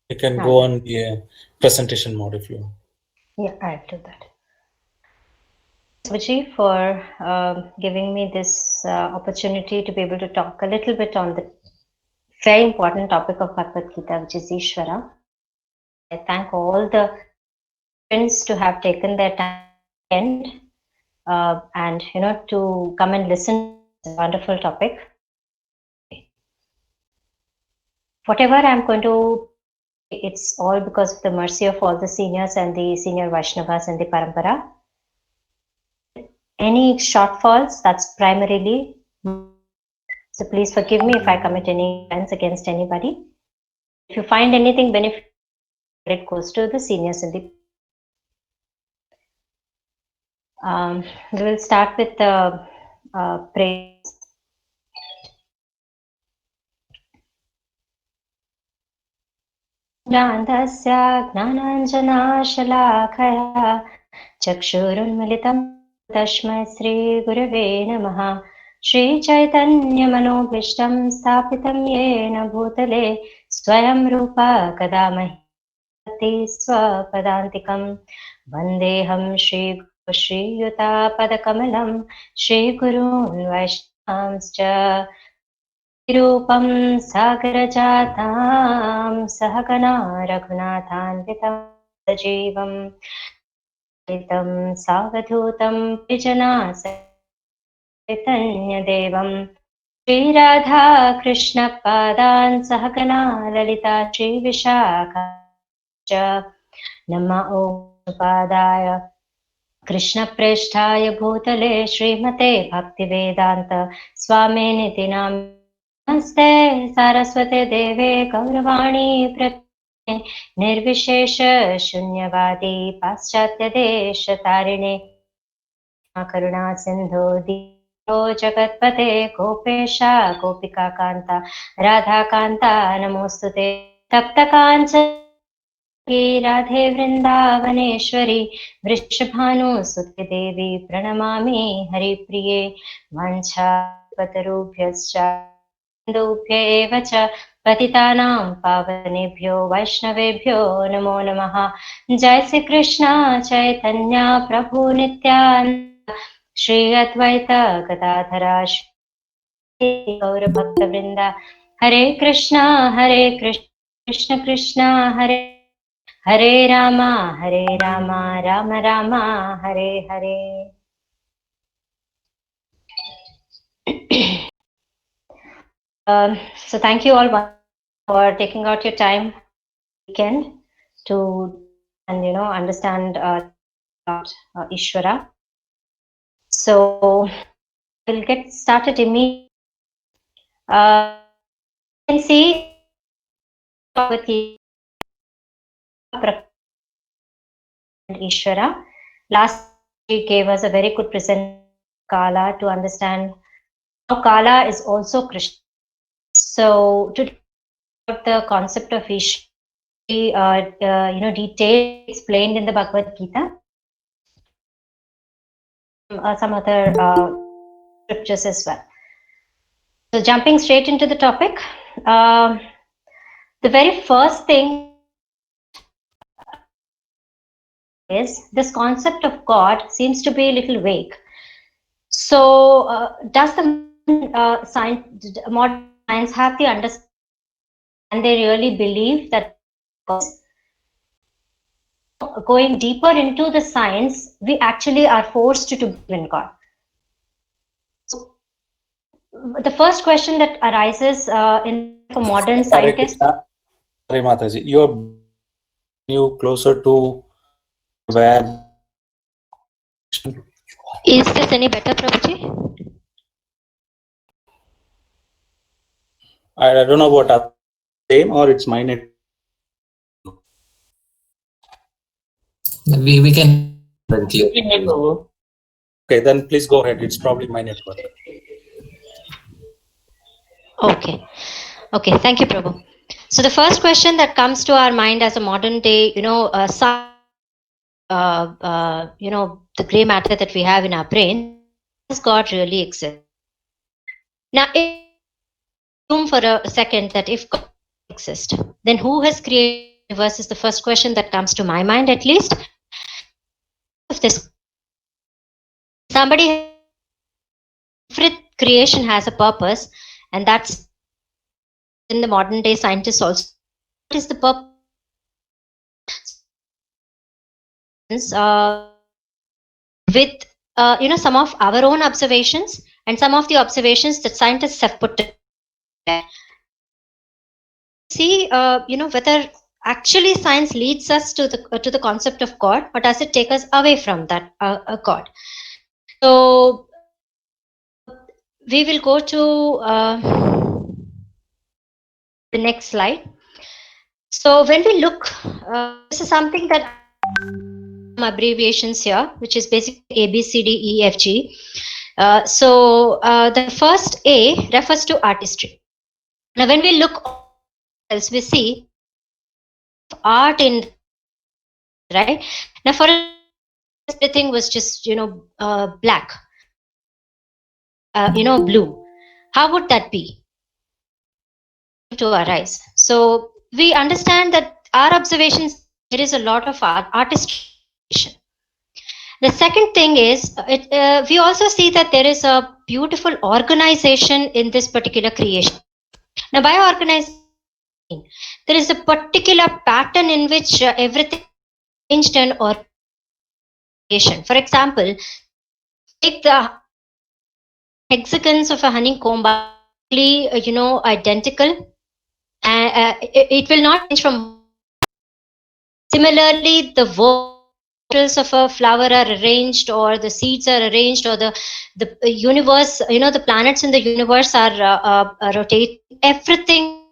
You can go on the presentation mode if you want. Yeah, I'll do that. Subhaji, for giving me this opportunity to be able to talk a little bit on the very important topic of Bhagavad Gita, which is Ishvara. I thank all the friends to have taken their time and to come and listen to this wonderful topic. Whatever I'm going to, it's all because of the mercy of all the seniors and the senior Vaishnavas and the Parampara. Any shortfalls, that's primarily. So please forgive me if I commit any offense against anybody. If you find anything beneficial, it goes to the seniors in the. We will start with the praise. ज्ञानस्य ज्ञानाञ्जनाशलाखया चक्षुरुन्मिलितं तस्मै श्रीगुरवे नमः। श्रीचैतन्यमनोभीष्टं स्थापितं येन भूतले स्वयं रूपा कदा मह्यति स्वपदान्तिकं वन्देऽहं श्रीयुतापदकमलं श्रीगुरून् वैष्णवांश्च रूपं सागरजातां सहगना रघुनाथान्वितं सजीवं सावधूतं परिजना चैतन्यदेवं श्रीराधा कृष्णपादान् सहगना ललिता श्रीविशाखा च नमो पादाय कृष्णप्रेष्ठाय भूतले श्रीमते भक्तिवेदान्त स्वामिनिति नामिने नमस्ते सारस्वते देवे गौरवाणी प्रचारिणे निर्विशेष शून्यवादी पाश्चात्यदेशतारिणे करुणा सिन्धो दीनो जगत्पते गोपेशा गोपिकान्ता राधाकान्ता नमोऽस्तुते तप्तकाञ्चन राधे वृन्दावनेश्वरी वृषभानुसुते देवी प्रणमामि हरिप्रिये वाञ्छाकल्पतरुभ्यश्च बन्धुभ्य एव च पतितानां पावनेभ्यो वैष्णवेभ्यो नमो नमः। जय श्री कृष्ण चैतन्य प्रभु नित्यानन्द श्री अद्वैत गदाधर गौरभक्तवृन्द हरे Krishna Krishna Krishna Hare Hare Ram Ram Ram Hare Hare. So thank you all for taking out your time weekend to understand Ishvara. So we'll get started immediately. You can see with Ishvara. Last week gave us a very good presentation of Kala to understand how Kala is also Krishna. So to the concept of Ishvara, detail explained in the Bhagavad Gita, some other scriptures as well. So jumping straight into the topic, the very first thing is this concept of God seems to be a little vague. So does the modern science have the understanding, and they really believe that going deeper into the science, we actually are forced to believe in God? So the first question that arises in for modern scientists. Sorry, Mataji, you closer to where? Is this any better, Prabhuji? I don't know what same or it's my net. We can clear. Okay, then please go ahead. It's probably my network. Okay, thank you, Prabhu. So the first question that comes to our mind as a modern day, the gray matter that we have in our brain, does God really exist? Now, if assume for a second that if God exists, then who has created universe is the first question that comes to my mind, at least. If this somebody, every creation has a purpose, and that's in the modern day scientists also. What is the purpose? With some of our own observations and some of the observations that scientists have put together. See, whether actually science leads us to the concept of God, or does it take us away from that God? So we will go to the next slide. So when we look, this is something that abbreviations here, which is basically A, B, C, D, E, F, G. So the first A refers to artistry. Now, when we look, we see art in, right? Now, for everything was just black, blue. How would that be to our eyes? So we understand that our observations, there is a lot of artistry. The second thing is, we also see that there is a beautiful organization in this particular creation. Now, by organization, there is a particular pattern in which everything is arranged and organization. For example, take the hexagons of a honeycomb, identical. It will not change from. Similarly, the petals of a flower are arranged, or the seeds are arranged, or the universe, the planets in the universe are rotating. Everything.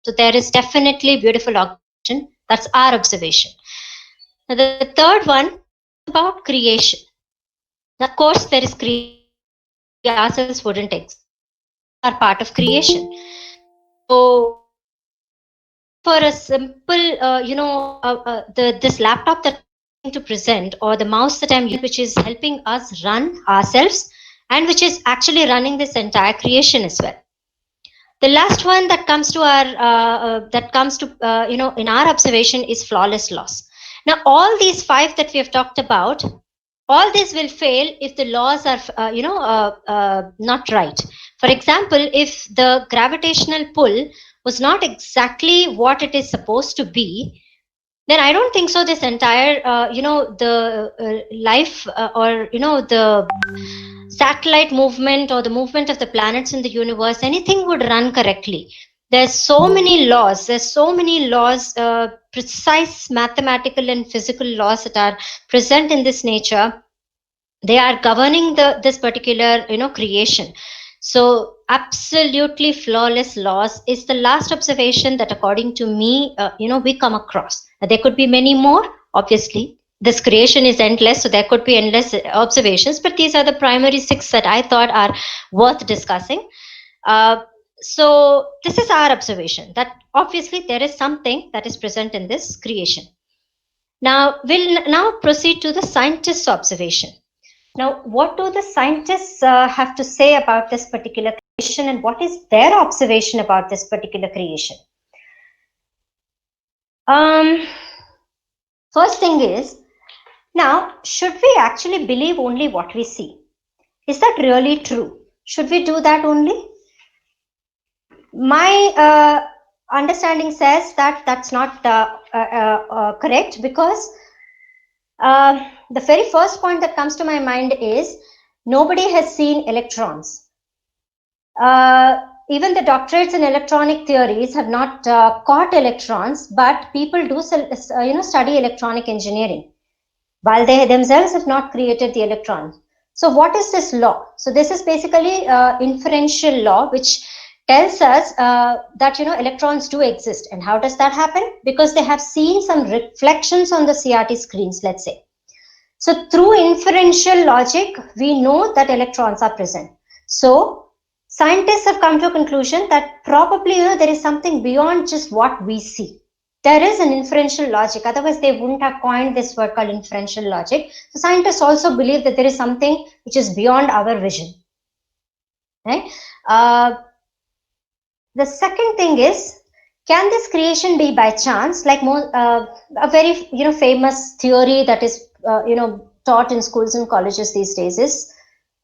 So there is definitely beautiful observation. That's our observation. Now, the third one is about creation. Of course, there is creation. Ourselves wouldn't exist. Are part of creation. So, for a simple, this laptop that I'm going to present, or the mouse that I'm using, which is helping us run ourselves, and which is actually running this entire creation as well. The last one that comes to our in our observation is flawless laws. Now, all these 5 that we have talked about, all this will fail if the laws are not right. For example, if the gravitational pull was not exactly what it is supposed to be, then I don't think so this entire the life or the satellite movement or the movement of the planets in the universe, anything would run correctly. There's so many laws, precise mathematical and physical laws that are present in this nature. They are governing this particular creation. So absolutely flawless laws is the last observation that, according to me, we come across. There could be many more, obviously. This creation is endless, so there could be endless observations, but these are the primary 6 that I thought are worth discussing. So this is our observation, that obviously there is something that is present in this creation. Now we'll now proceed to the scientist's observation. Now, what do the scientists have to say about this particular creation, and what is their observation about this particular creation? First thing is, now, should we actually believe only what we see? Is that really true? Should we do that only? My understanding says that that's not correct, because the very first point that comes to my mind is nobody has seen electrons. Even the doctorates in electronic theories have not caught electrons, but people do study electronic engineering, while they themselves have not created the electrons. So what is this law? So this is basically inferential law, which tells us that electrons do exist. And how does that happen? Because they have seen some reflections on the CRT screens, let's say. So through inferential logic, we know that electrons are present. So scientists have come to a conclusion that probably there is something beyond just what we see. There is an inferential logic, otherwise they wouldn't have coined this word called inferential logic. So scientists also believe that there is something which is beyond our vision. Right? The second thing is, can this creation be by chance? Like a very famous theory that is taught in schools and colleges these days is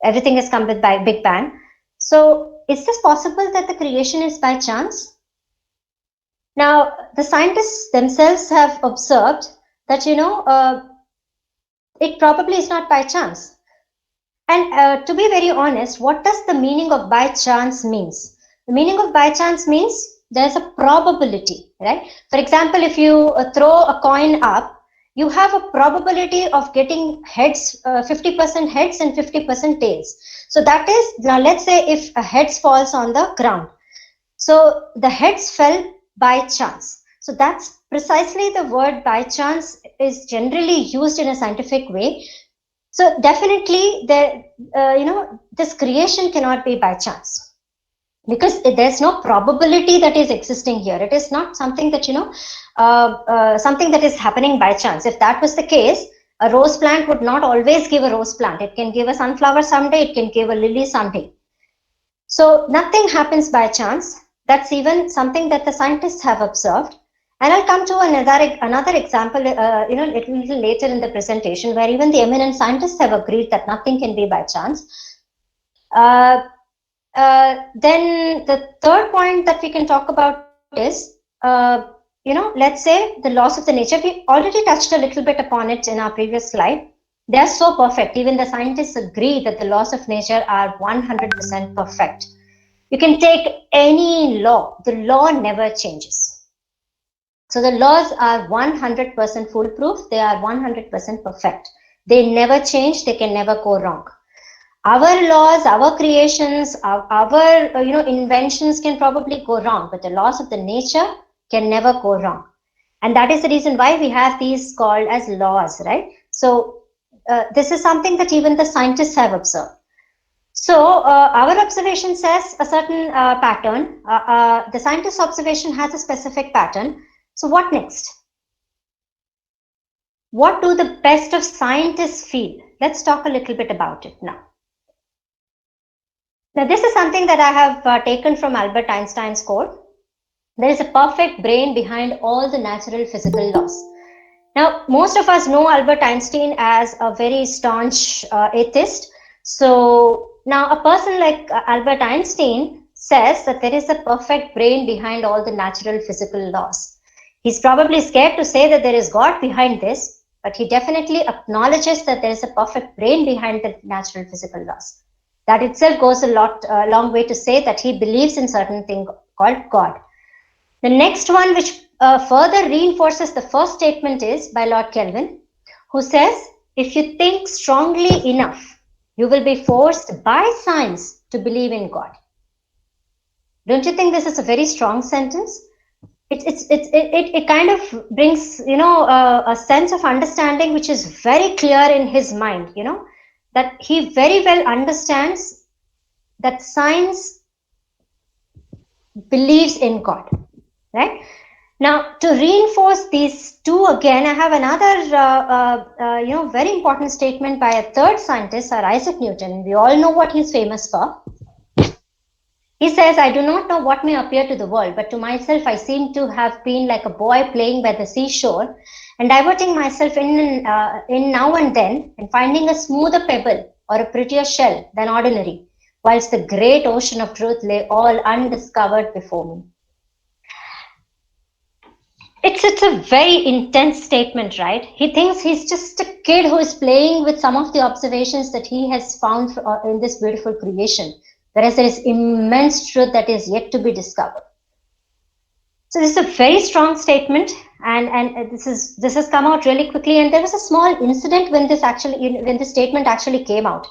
everything has come with by Big Bang. So is this possible that the creation is by chance? Now the scientists themselves have observed that it probably is not by chance. And to be very honest, what does the meaning of by chance means? The meaning of by chance means there's a probability, right? For example, if you throw a coin up, you have a probability of getting heads, 50% heads and 50% tails. So that is, now let's say if a heads falls on the ground. So the heads fell by chance. So that's precisely the word by chance is generally used in a scientific way. So definitely, this creation cannot be by chance, because there's no probability that is existing here. It is not something that something that is happening by chance. If that was the case, a rose plant would not always give a rose plant. It can give a sunflower someday. It can give a lily someday. So nothing happens by chance. That's even something that the scientists have observed. And I'll come to another example, a little later in the presentation, where even the eminent scientists have agreed that nothing can be by chance. Then the third point that we can talk about is, let's say the laws of the nature. We already touched a little bit upon it in our previous slide. They are so perfect. Even the scientists agree that the laws of nature are 100% perfect. You can take any law. The law never changes. So the laws are 100% foolproof. They are 100% perfect. They never change. They can never go wrong. Our laws, our creations, our inventions can probably go wrong, but the laws of the nature can never go wrong. And that is the reason why we have these called as laws, right? So this is something that even the scientists have observed. So our observation says a certain pattern. The scientist's observation has a specific pattern. So what next? What do the best of scientists feel? Let's talk a little bit about it now. Now, this is something that I have taken from Albert Einstein's quote. There is a perfect brain behind all the natural physical laws. Now, most of us know Albert Einstein as a very staunch atheist. So now a person like Albert Einstein says that there is a perfect brain behind all the natural physical laws. He's probably scared to say that there is God behind this, but he definitely acknowledges that there is a perfect brain behind the natural physical laws. That itself goes a long way to say that he believes in certain thing called God. The next one, which further reinforces the first statement, is by Lord Kelvin, who says, if you think strongly enough, you will be forced by science to believe in God. Don't you think this is a very strong sentence? It kind of brings, a sense of understanding which is very clear in his mind, that he very well understands that science believes in God, right? Now, to reinforce these two again, I have another, very important statement by a third scientist, Sir Isaac Newton. We all know what he's famous for. He says, I do not know what may appear to the world, but to myself I seem to have been like a boy playing by the seashore and diverting myself in now and then and finding a smoother pebble or a prettier shell than ordinary, whilst the great ocean of truth lay all undiscovered before me. It's a very intense statement, right? He thinks he's just a kid who is playing with some of the observations that he has found in this beautiful creation. Whereas there is immense truth that is yet to be discovered. So this is a very strong statement, and this has come out really quickly. And there was a small incident when this statement actually came out.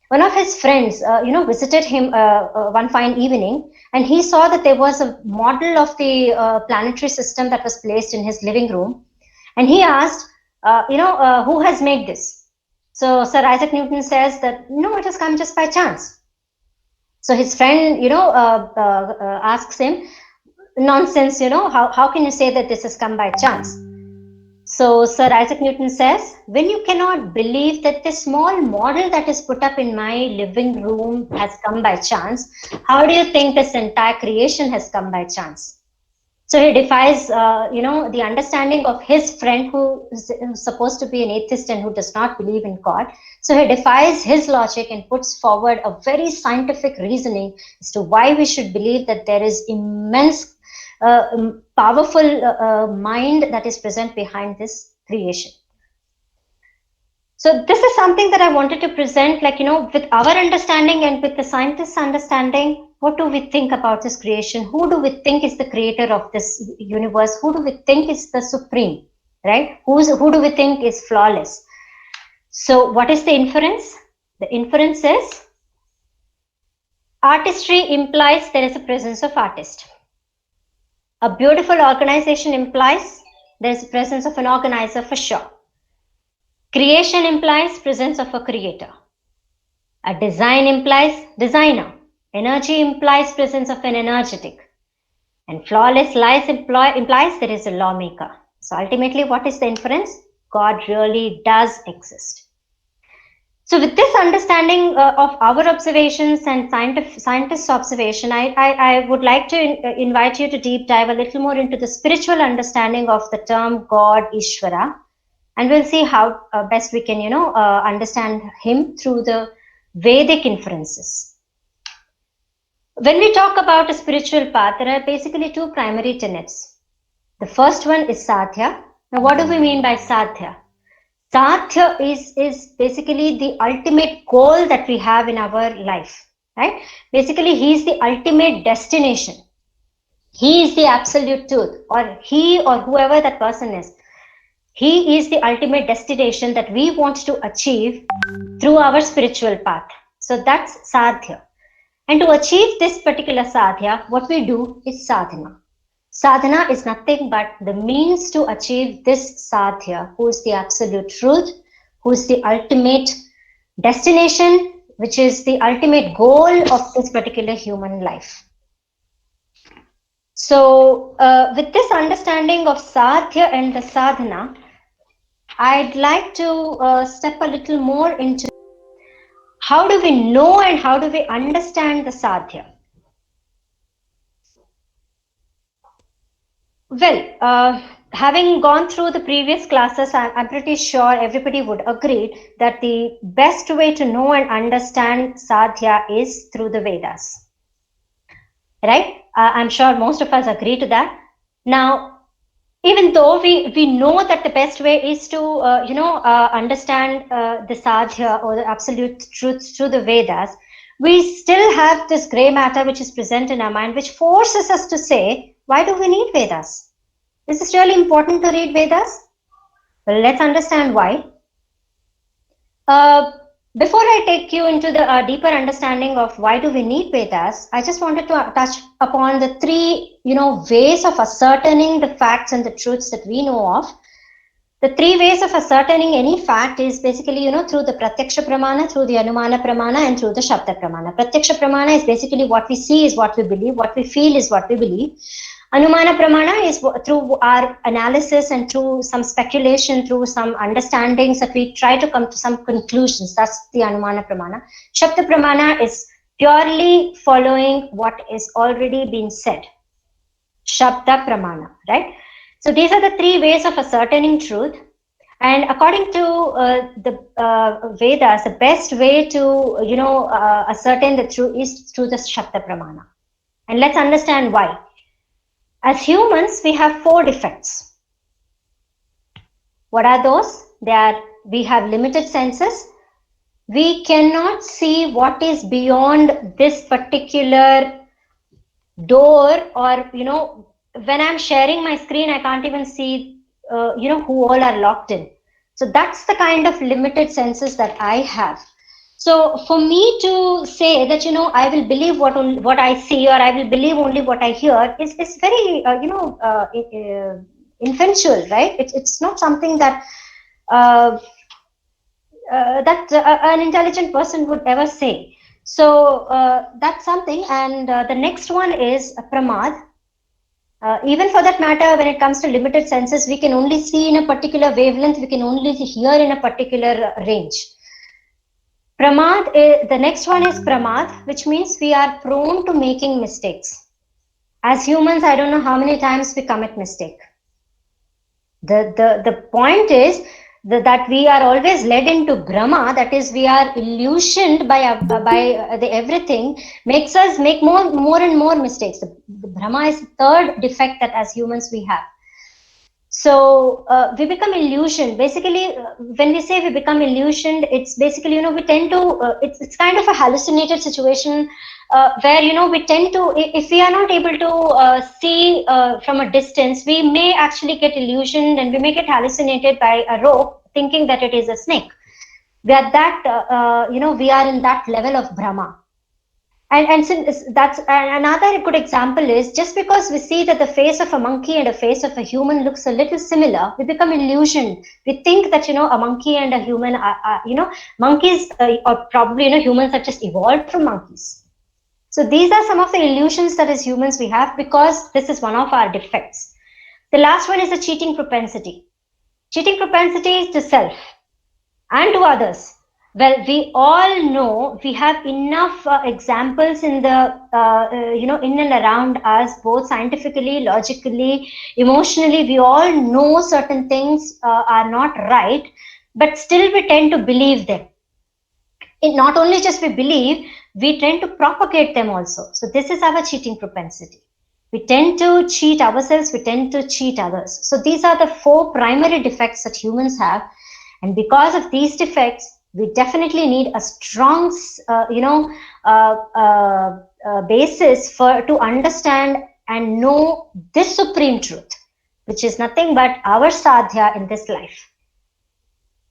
One of his friends, visited him one fine evening, and he saw that there was a model of the planetary system that was placed in his living room, and he asked, who has made this? So Sir Isaac Newton says that no, it has come just by chance. So his friend, asks him, nonsense, how can you say that this has come by chance? So Sir Isaac Newton says, when you cannot believe that this small model that is put up in my living room has come by chance, how do you think this entire creation has come by chance? So he defies, the understanding of his friend who's supposed to be an atheist and who does not believe in God. So he defies his logic and puts forward a very scientific reasoning as to why we should believe that there is immense, powerful mind that is present behind this creation. So this is something that I wanted to present, with our understanding and with the scientists' understanding. What do we think about this creation? Who do we think is the creator of this universe? Who do we think is the supreme, right? Who do we think is flawless? So what is the inference? The inference is artistry implies there is a presence of artist. A beautiful organization implies there is a presence of an organizer for sure. Creation implies presence of a creator. A design implies designer. Energy implies presence of an energetic. And flawless life implies there is a lawmaker. So ultimately, what is the inference? God really does exist. So with this understanding of our observations and scientists' observation, I would like to invite you to deep dive a little more into the spiritual understanding of the term God, Ishvara. And we'll see how best we can, understand him through the Vedic inferences. When we talk about a spiritual path, there are basically two primary tenets. The first one is sadhya. Now, what do we mean by sadhya? Sadhya is basically the ultimate goal that we have in our life, right? Basically, he is the ultimate destination. He is the absolute truth, or he or whoever that person is. He is the ultimate destination that we want to achieve through our spiritual path. So that's sadhya. And to achieve this particular sadhya, what we do is sadhana. Sadhana is nothing but the means to achieve this sadhya, who is the absolute truth, who is the ultimate destination, which is the ultimate goal of this particular human life. So with this understanding of sadhya and the sadhana, I'd like to step a little more into how do we know and how do we understand the sadhya. Well, having gone through the previous classes, I'm pretty sure everybody would agree that the best way to know and understand sadhya is through the Vedas. Right? I'm sure most of us agree to that. Now, even though we know that the best way is to understand the sadhya or the absolute truth through the Vedas, we still have this gray matter which is present in our mind, which forces us to say, why do we need Vedas? Is it really important to read Vedas? Well, let's understand why. Before I take you into the deeper understanding of why do we need Vedas, I just wanted to touch upon the three, ways of ascertaining the facts and the truths that we know of. The three ways of ascertaining any fact is basically, through the Pratyaksha Pramana, through the Anumana Pramana, and through the Shabda Pramana. Pratyaksha Pramana is basically what we see is what we believe, what we feel is what we believe. Anumana Pramana is through our analysis and through some speculation, through some understandings that we try to come to some conclusions. That's the Anumana Pramana. Shabda Pramana is purely following what is already been said. Shabda Pramana, right? So these are the three ways of ascertaining truth. And according to the Vedas, the best way to, ascertain the truth is through the Shabda Pramana. And let's understand why. As humans, we have 4 defects. What are those? We have limited senses. We cannot see what is beyond this particular door, or, when I'm sharing my screen, I can't even see, who all are locked in. So that's the kind of limited senses that I have. So for me to say that, I will believe what I see, or I will believe only what I hear is very, infantile, right? It's not something that an intelligent person would ever say. So that's something. And the next one is pramad. Even for that matter, when it comes to limited senses, we can only see in a particular wavelength, we can only hear in a particular range. Pramad, the next one is pramad, which means we are prone to making mistakes. As humans, I don't know how many times we commit mistake. The point is that we are always led into Brahma, that is, we are illusioned by the everything, makes us make more and more mistakes. The Brahma is the third defect that as humans we have. So we become illusioned. Basically, when we say we become illusioned, it's basically, we tend to, it's kind of a hallucinated situation where, we tend to, if we are not able to see from a distance, we may actually get illusioned and we may get hallucinated by a rope, thinking that it is a snake. We are that, we are in that level of Brahma. And since that's another good example is, just because we see that the face of a monkey and a face of a human looks a little similar, we become illusioned. We think that, a monkey and a human are monkeys or probably, humans are just evolved from monkeys. So these are some of the illusions that as humans we have, because this is one of our defects. The last one is the cheating propensity. Cheating propensity is to self and to others. Well, we all know, we have enough examples in the, in and around us, both scientifically, logically, emotionally. We all know certain things are not right, but still we tend to believe them. Not only just we believe, we tend to propagate them also. So this is our cheating propensity. We tend to cheat ourselves, we tend to cheat others. So these are the 4 primary defects that humans have. And because of these defects, we definitely need a strong, basis to understand and know this supreme truth, which is nothing but our sadhya in this life.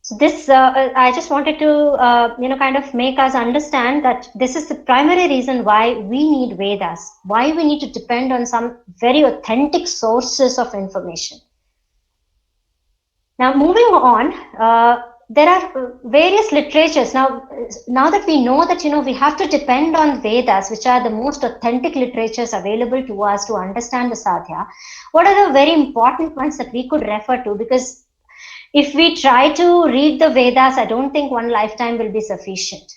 So this, I just wanted to, kind of make us understand that this is the primary reason why we need Vedas, why we need to depend on some very authentic sources of information. Now, moving on, there are various literatures. Now that we know that, we have to depend on Vedas, which are the most authentic literatures available to us to understand the sadhya, what are the very important ones that we could refer to? Because if we try to read the Vedas, I don't think one lifetime will be sufficient.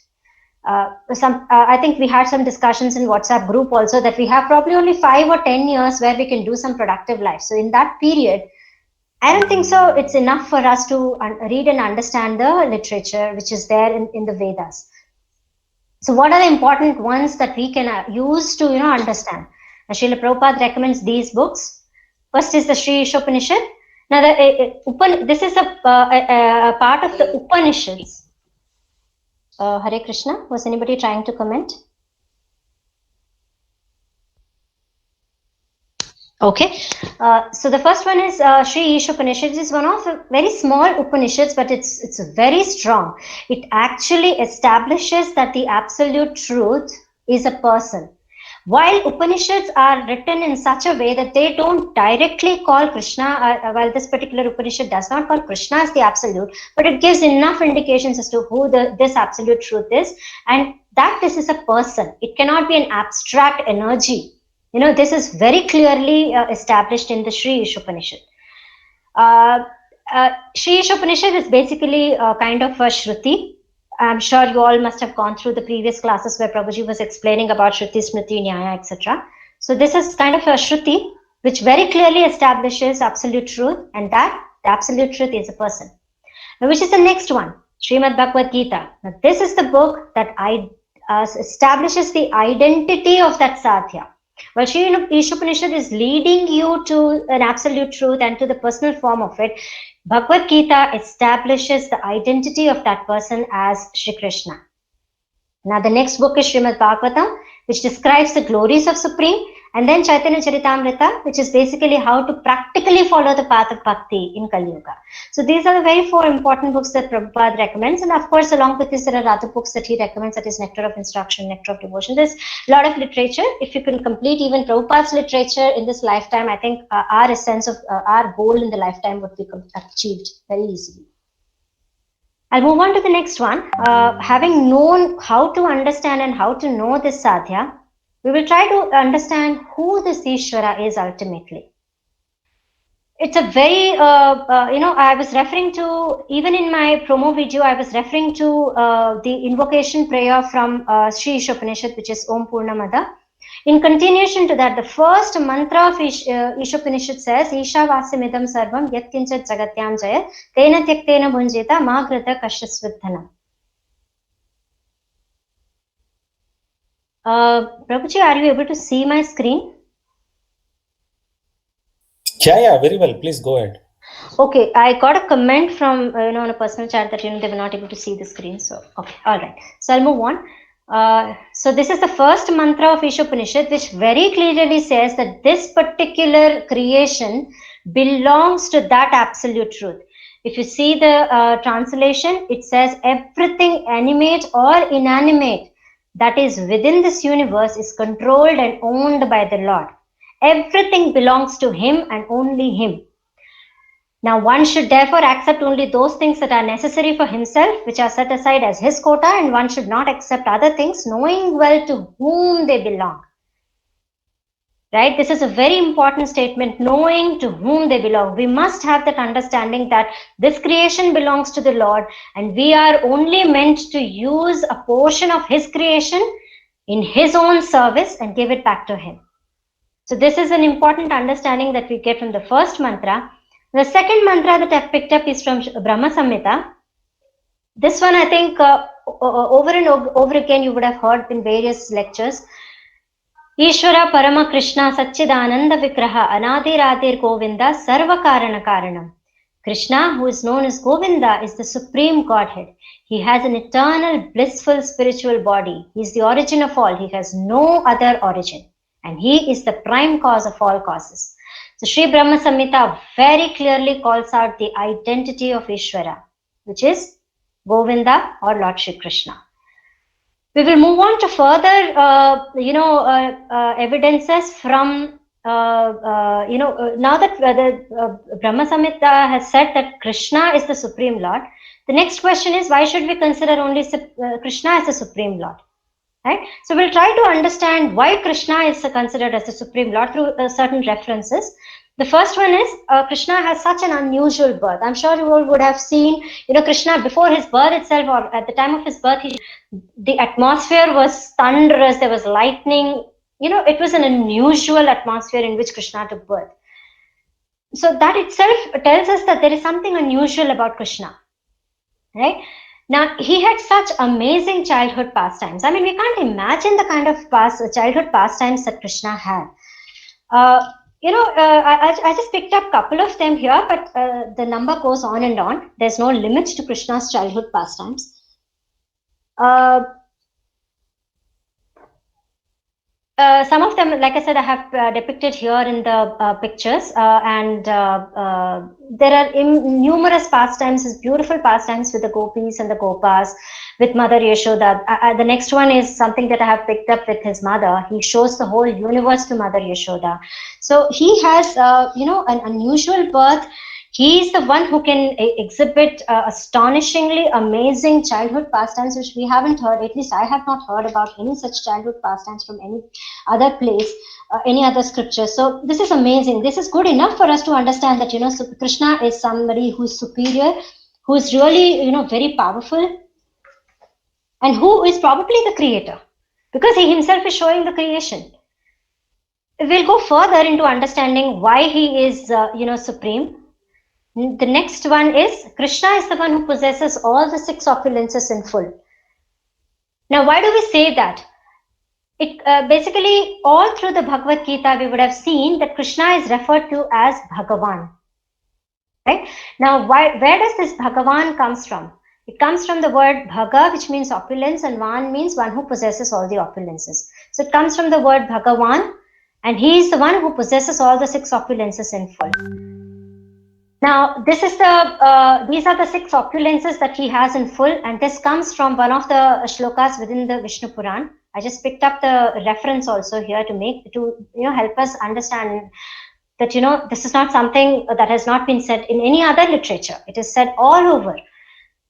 I think we had some discussions in WhatsApp group also that we have probably only 5 or 10 years where we can do some productive life. So in that period, I don't think so it's enough for us to read and understand the literature which is there in the Vedas. So what are the important ones that we can use to understand? Srila Prabhupada recommends these books. First is the Sri Ishopanishad. Now this is a part of the Upanishads. Hare Krishna. Was anybody trying to comment? Okay, so the first one is Sri Ishopanishad. It's one of the very small Upanishads, but it's very strong. It actually establishes that the absolute truth is a person. While Upanishads are written in such a way that they don't directly call Krishna, while this particular Upanishad does not call Krishna as the absolute, but it gives enough indications as to who this absolute truth is, and that this is a person. It cannot be an abstract energy. This is very clearly established in the Sri Ishopanishad. Sri Ishopanishad is basically kind of a Shruti. I'm sure you all must have gone through the previous classes where Prabhuji was explaining about Shruti, Smriti, Nyaya, etc. So this is kind of a Shruti which very clearly establishes absolute truth, and that the absolute truth is a person. Now, which is the next one? Srimad Bhagavad Gita. Now, this is the book that establishes the identity of that sadhya. Well, Sri Ishopanishad is leading you to an absolute truth and to the personal form of it. Bhagavad Gita establishes the identity of that person as Shri Krishna. Now, the next book is Srimad Bhagavatam, which describes the glories of Supreme, and then Chaitanya Charitamrita, which is basically how to practically follow the path of bhakti in Kali Yuga. So these are the very 4 important books that Prabhupada recommends, and of course, along with this, there are other books that he recommends, that is Nectar of Instruction, Nectar of Devotion. There's a lot of literature. If you can complete even Prabhupada's literature in this lifetime, I think our essence of our goal in the lifetime would be achieved very easily. I'll move on to the next one. Having known how to understand and how to know this sadhya, we will try to understand who this Ishvara is ultimately. It's a very, I was referring to, even in my promo video, I was referring to the invocation prayer from Sri Ishopanishad, which is Om Purnamada. In continuation to that, the first mantra of Ishopanishad says, Isha Vasimidam Sarvam Yat Kinchat Jagatyam Jayat Tena Tyaktena Bhunjita Magrata Kashasvidhanam. Prabhuji, are you able to see my screen? Yeah, very well. Please go ahead. Okay, I got a comment from on a personal chat that they were not able to see the screen. So okay, all right. So I'll move on. So this is the first mantra of Ishopanishad, which very clearly says that this particular creation belongs to that absolute truth. If you see the translation, it says everything animate or inanimate that is within this universe is controlled and owned by the Lord. Everything belongs to Him and only Him. Now, one should therefore accept only those things that are necessary for himself, which are set aside as his quota, and one should not accept other things, knowing well to whom they belong. Right? This is a very important statement, knowing to whom they belong. We must have that understanding that this creation belongs to the Lord, and we are only meant to use a portion of His creation in His own service and give it back to Him. So this is an important understanding that we get from the first mantra. The second mantra that I've picked up is from Brahma Samhita. This one, I think, over and over again, you would have heard in various lectures. Ishvara Parama Krishna Satchidananda Vigraha Anadiradir Govinda Sarva Karana Karanam. Krishna, who is known as Govinda, is the supreme Godhead. He has an eternal, blissful spiritual body. He is the origin of all. He has no other origin. And He is the prime cause of all causes. So Sri Brahma Samhita very clearly calls out the identity of Ishvara, which is Govinda or Lord Shri Krishna. We will move on to further, evidences from, now that the Brahma Samhita has said that Krishna is the Supreme Lord, the next question is, why should we consider only Krishna as the Supreme Lord? Right? So we'll try to understand why Krishna is considered as the Supreme Lord through certain references. The first one is Krishna has such an unusual birth. I'm sure you all would have seen, Krishna before his birth itself, or at the time of his birth, the atmosphere was thunderous. There was lightning. It was an unusual atmosphere in which Krishna took birth. So that itself tells us that there is something unusual about Krishna, right? Now, he had such amazing childhood pastimes. I mean, we can't imagine the kind of childhood pastimes that Krishna had. I just picked up a couple of them here, but the number goes on and on. There's no limit to Krishna's childhood pastimes. Some of them, like I said, I have depicted here in the pictures, and there are numerous pastimes, beautiful pastimes with the gopis and the gopas, with Mother Yashoda. The next one is something that I have picked up with his mother. He shows the whole universe to Mother Yashoda. So he has, an unusual birth. He is the one who can exhibit astonishingly amazing childhood pastimes, which we haven't heard. At least I have not heard about any such childhood pastimes from any other place, any other scripture. So this is amazing. This is good enough for us to understand that, Krishna is somebody who is superior, who is really, very powerful, and who is probably the creator, because he himself is showing the creation. We'll go further into understanding why he is, supreme. The next one is, Krishna is the one who possesses all the 6 opulences in full. Now, why do we say that? It basically, all through the Bhagavad Gita, we would have seen that Krishna is referred to as Bhagavan. Right? Now, where does this Bhagavan comes from? It comes from the word Bhaga, which means opulence, and Van means one who possesses all the opulences. So it comes from the word Bhagavan, and he is the one who possesses all the 6 opulences in full. Now, this is these are the 6 opulences that he has in full, and this comes from one of the shlokas within the Vishnu Puran. I just picked up the reference also here to help us understand that this is not something that has not been said in any other literature. It is said all over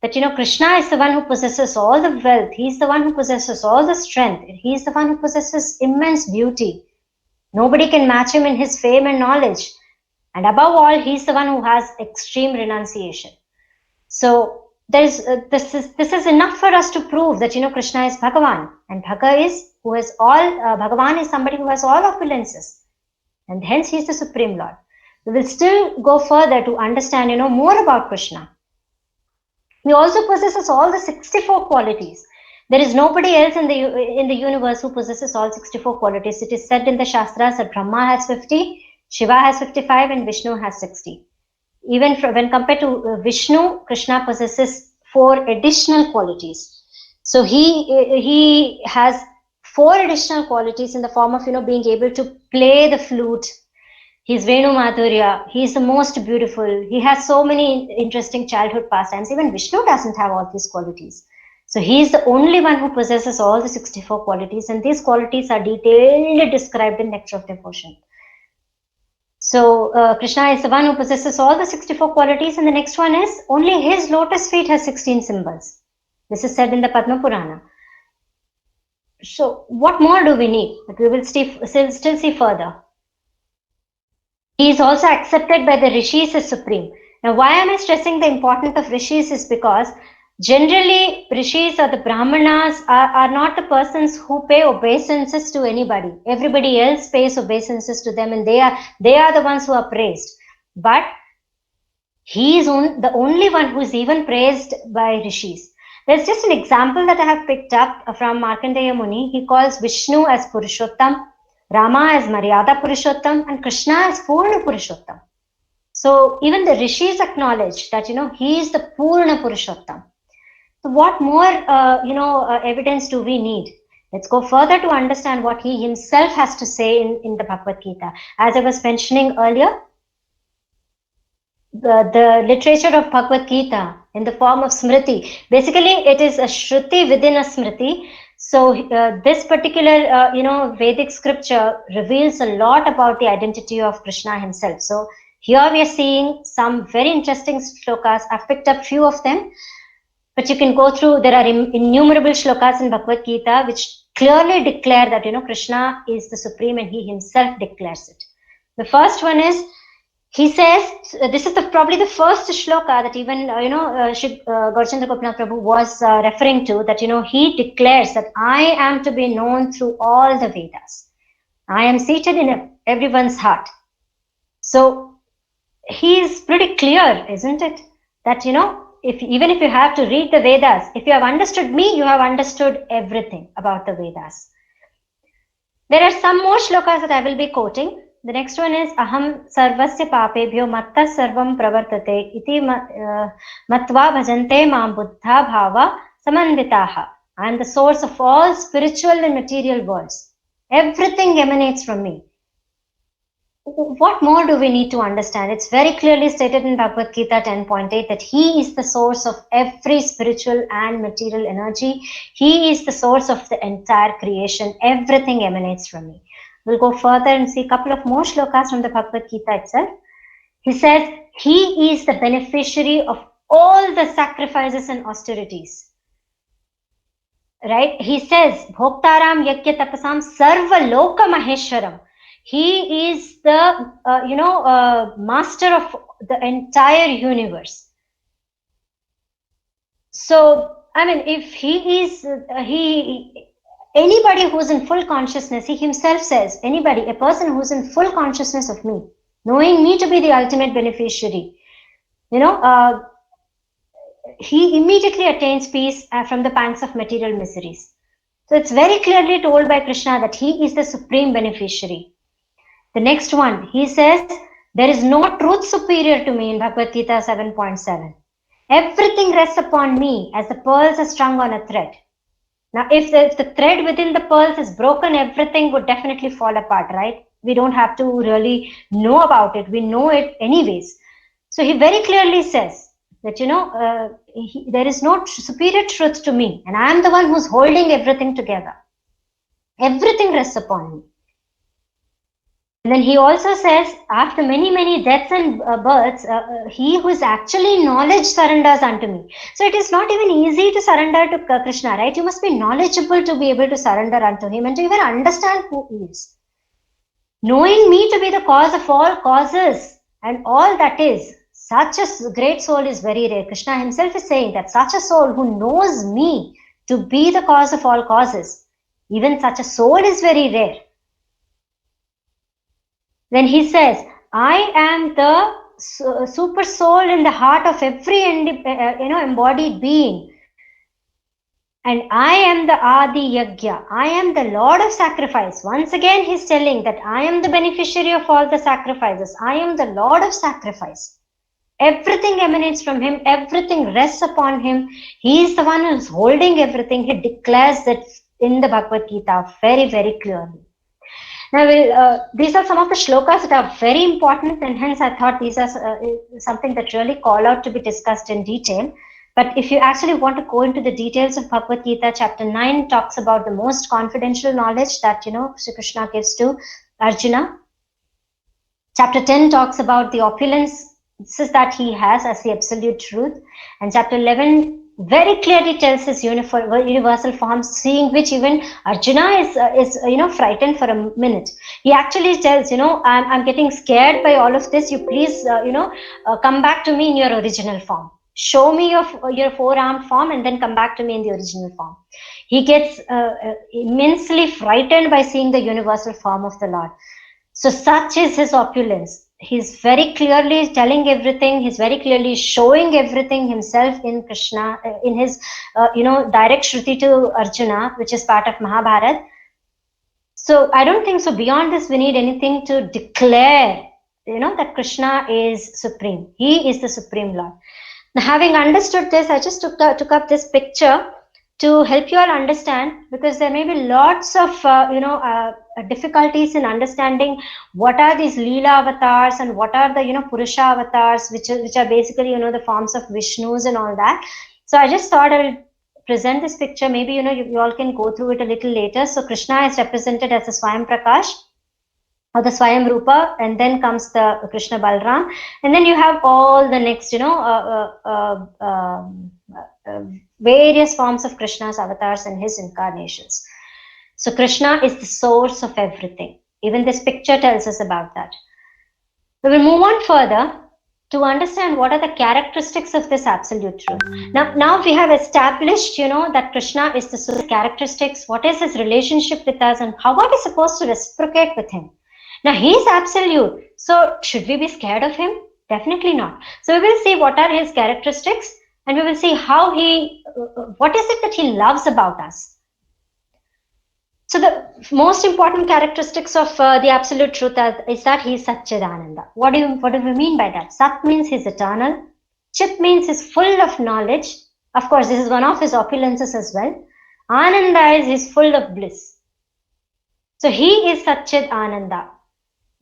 that Krishna is the one who possesses all the wealth. He is the one who possesses all the strength. He is the one who possesses immense beauty. Nobody can match him in his fame and knowledge. And above all, he's the one who has extreme renunciation. So this is enough for us to prove that, Krishna is Bhagavan, and Bhagavan is somebody who has all opulences, and hence he is the Supreme Lord. We will still go further to understand, more about Krishna. He also possesses all the 64 qualities. There is nobody else in the universe who possesses all 64 qualities. It is said in the Shastras that Brahma has 50, Shiva has 55, and Vishnu has 60. Even when compared to Vishnu, Krishna possesses 4 additional qualities. So he has 4 additional qualities in the form of, being able to play the flute. He's Venu Madhurya. He's the most beautiful. He has so many interesting childhood pastimes. Even Vishnu doesn't have all these qualities. So he's the only one who possesses all the 64 qualities, and these qualities are detailedly described in Nectar of Devotion. So Krishna is the one who possesses all the 64 qualities, and the next one is only his lotus feet has 16 symbols. This is said in the Padma Purana. So what more do we need? But we will still see further. He is also accepted by the rishis as supreme. Now, why am I stressing the importance of rishis is because generally rishis or the brahmanas are not the persons who pay obeisances to anybody. Everybody else pays obeisances to them, and they are the ones who are praised. But he is the only one who is even praised by rishis. There's just an example that I have picked up from Markandeya Muni. He calls Vishnu as Purushottam, Rama as Maryada Purushottam, and Krishna as Purna Purushottam. So even the rishis acknowledge that, he is the Purna Purushottam. So what more, evidence do we need? Let's go further to understand what he himself has to say in the Bhagavad Gita. As I was mentioning earlier, the literature of Bhagavad Gita in the form of Smriti, basically it is a Shruti within a Smriti. So this particular, Vedic scripture reveals a lot about the identity of Krishna himself. So here we are seeing some very interesting shlokas. I've picked up few of them, but you can go through. There are innumerable shlokas in Bhagavad Gita which clearly declare that, Krishna is the supreme, and he himself declares it. The first one is, he says, this is probably the first shloka that even, Gaurachandra Gopinath Prabhu was referring to, that, he declares that I am to be known through all the Vedas. I am seated in everyone's heart. So he is pretty clear, isn't it? That, even if you have to read the Vedas, if you have understood me, you have understood everything about the Vedas. There are some more shlokas that I will be quoting. The next one is Aham sarvasya papebhyo matta sarvam pravartate iti matva bhajante mam buddha bhava samanvitaha. I am the source of all spiritual and material worlds. Everything emanates from me. What more do we need to understand? It's very clearly stated in Bhagavad Gita 10.8 that he is the source of every spiritual and material energy. He is the source of the entire creation. Everything emanates from me. We'll go further and see a couple of more shlokas from the Bhagavad Gita itself. He says, he is the beneficiary of all the sacrifices and austerities. Right? He says, Bhoktaram Yakya Tapasam Sarva Loka Maheshwaram. He is the, master of the entire universe. So, I mean, if he is, anybody who's in full consciousness, he himself says, a person who's in full consciousness of me, knowing me to be the ultimate beneficiary, he immediately attains peace from the pangs of material miseries. So it's very clearly told by Krishna that he is the supreme beneficiary. The next one, he says, there is no truth superior to me in Bhagavad Gita 7.7. Everything rests upon me as the pearls are strung on a thread. Now, if the thread within the pearls is broken, everything would definitely fall apart, right? We don't have to really know about it. We know it anyways. So he very clearly says that, there is no superior truth to me, and I am the one who's holding everything together. Everything rests upon me. And then he also says, after many, many deaths and births, he who is actually knowledge surrenders unto me. So it is not even easy to surrender to Krishna, right? You must be knowledgeable to be able to surrender unto him and to even understand who he is. Knowing me to be the cause of all causes and all that is, Such a great soul is very rare. Krishna himself is saying that such a soul who knows me to be the cause of all causes, even such a soul is very rare. Then he says, I am the super soul in the heart of every embodied being. And I am the Adi Yagya. I am the Lord of sacrifice. Once again, he's telling that I am the beneficiary of all the sacrifices. I am the Lord of sacrifice. Everything emanates from him. Everything rests upon him. He is the one who is holding everything. He declares that in the Bhagavad Gita very, very clearly. Now, these are some of the shlokas that are very important, and hence I thought these are something that really call out to be discussed in detail. But if you actually want to go into the details of Bhagavad Gita, chapter 9 talks about the most confidential knowledge that, Sri Krishna gives to Arjuna. Chapter 10 talks about the opulences that he has as the absolute truth. And chapter 11 very clearly tells his universal form, seeing which even Arjuna is frightened for a minute. He actually tells, I'm getting scared by all of this. You please, come back to me in your original form. Show me your four-armed form and then come back to me in the original form. He gets immensely frightened by seeing the universal form of the Lord. So such is his opulence. He's very clearly telling everything. He's very clearly showing everything himself in Krishna, in his, direct Shruti to Arjuna, which is part of Mahabharata. So I don't think so. Beyond this, we need anything to declare, that Krishna is supreme. He is the supreme Lord. Now, having understood this, I just took up this picture to help you all understand, because there may be lots of difficulties in understanding what are these Leela avatars and what are the Purusha avatars, which are basically the forms of Vishnus and all that. So I just thought I'll present this picture. Maybe you all can go through it a little later. So Krishna is represented as the Swayam Prakash, or the Swayam Rupa, and then comes the Krishna Balram, and then you have all the next, various forms of Krishna's avatars and his incarnations. So Krishna is the source of everything. Even this picture tells us about that. We will move on further to understand what are the characteristics of this absolute truth. Now we have established, that Krishna is the source of characteristics. What is his relationship with us, and how are we supposed to reciprocate with him? Now, he is absolute. So, should we be scared of him? Definitely not. So, we will see what are his characteristics, and we will see how what is it that he loves about us. So, the most important characteristics of the absolute truth is that he is Satchidananda. What do we mean by that? Sat means he's eternal. Chit means he's full of knowledge. Of course, this is one of his opulences as well. Ananda is he's full of bliss. So, he is Satchid Ananda.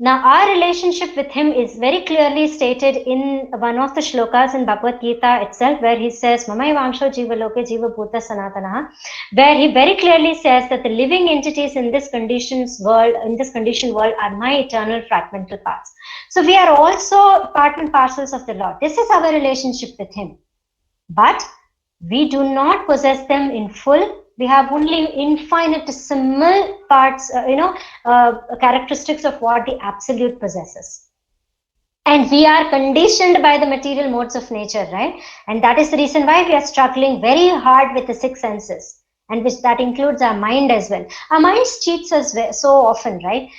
Now, our relationship with him is very clearly stated in one of the shlokas in Bhagavad Gita itself, where he says, Mamai Vamsho Jiva Loke Jiva Bhuta Sanatanaha, where he very clearly says that the living entities in this conditioned world are my eternal fragmental parts. So we are also part and parcels of the Lord. This is our relationship with him. But we do not possess them in full. We have only infinitesimal parts, characteristics of what the absolute possesses. And we are conditioned by the material modes of nature, right? And that is the reason why we are struggling very hard with the six senses, and that includes our mind as well. Our mind cheats us so often, right?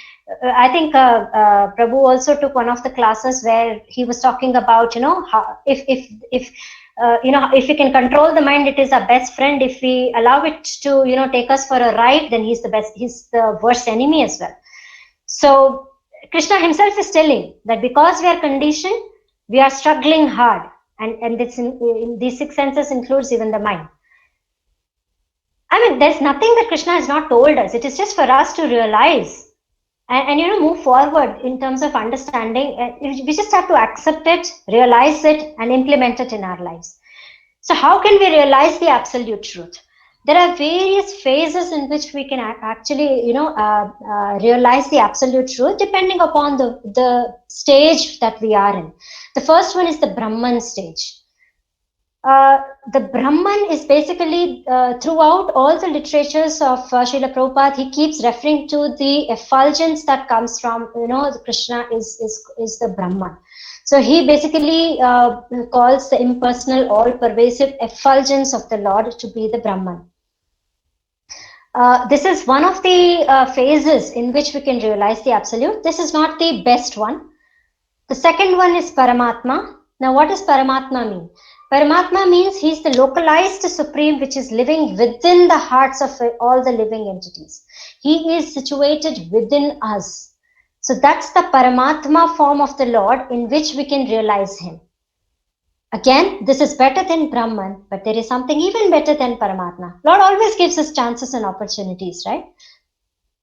I think Prabhu also took one of the classes where he was talking about, how if we can control the mind, it is our best friend. If we allow it to, take us for a ride, then he's the worst enemy as well. So Krishna himself is telling that because we are conditioned, we are struggling hard. And it's in these six senses includes even the mind. I mean, there's nothing that Krishna has not told us. It is just for us to realize and move forward in terms of understanding. We just have to accept it, realize it, and implement it in our lives. So how can we realize the absolute truth? There are various phases in which we can actually, realize the absolute truth depending upon the stage that we are in. The first one is the Brahman stage. The Brahman is basically throughout all the literatures of Srila Prabhupada, he keeps referring to the effulgence that comes from, Krishna is the Brahman. So he basically calls the impersonal, all-pervasive effulgence of the Lord to be the Brahman. This is one of the phases in which we can realize the absolute. This is not the best one. The second one is Paramatma. Now, what does Paramatma mean? Paramatma means he's the localized supreme which is living within the hearts of all the living entities. He is situated within us. So that's the Paramatma form of the Lord in which we can realize him. Again, this is better than Brahman, but there is something even better than Paramatma. Lord always gives us chances and opportunities, right?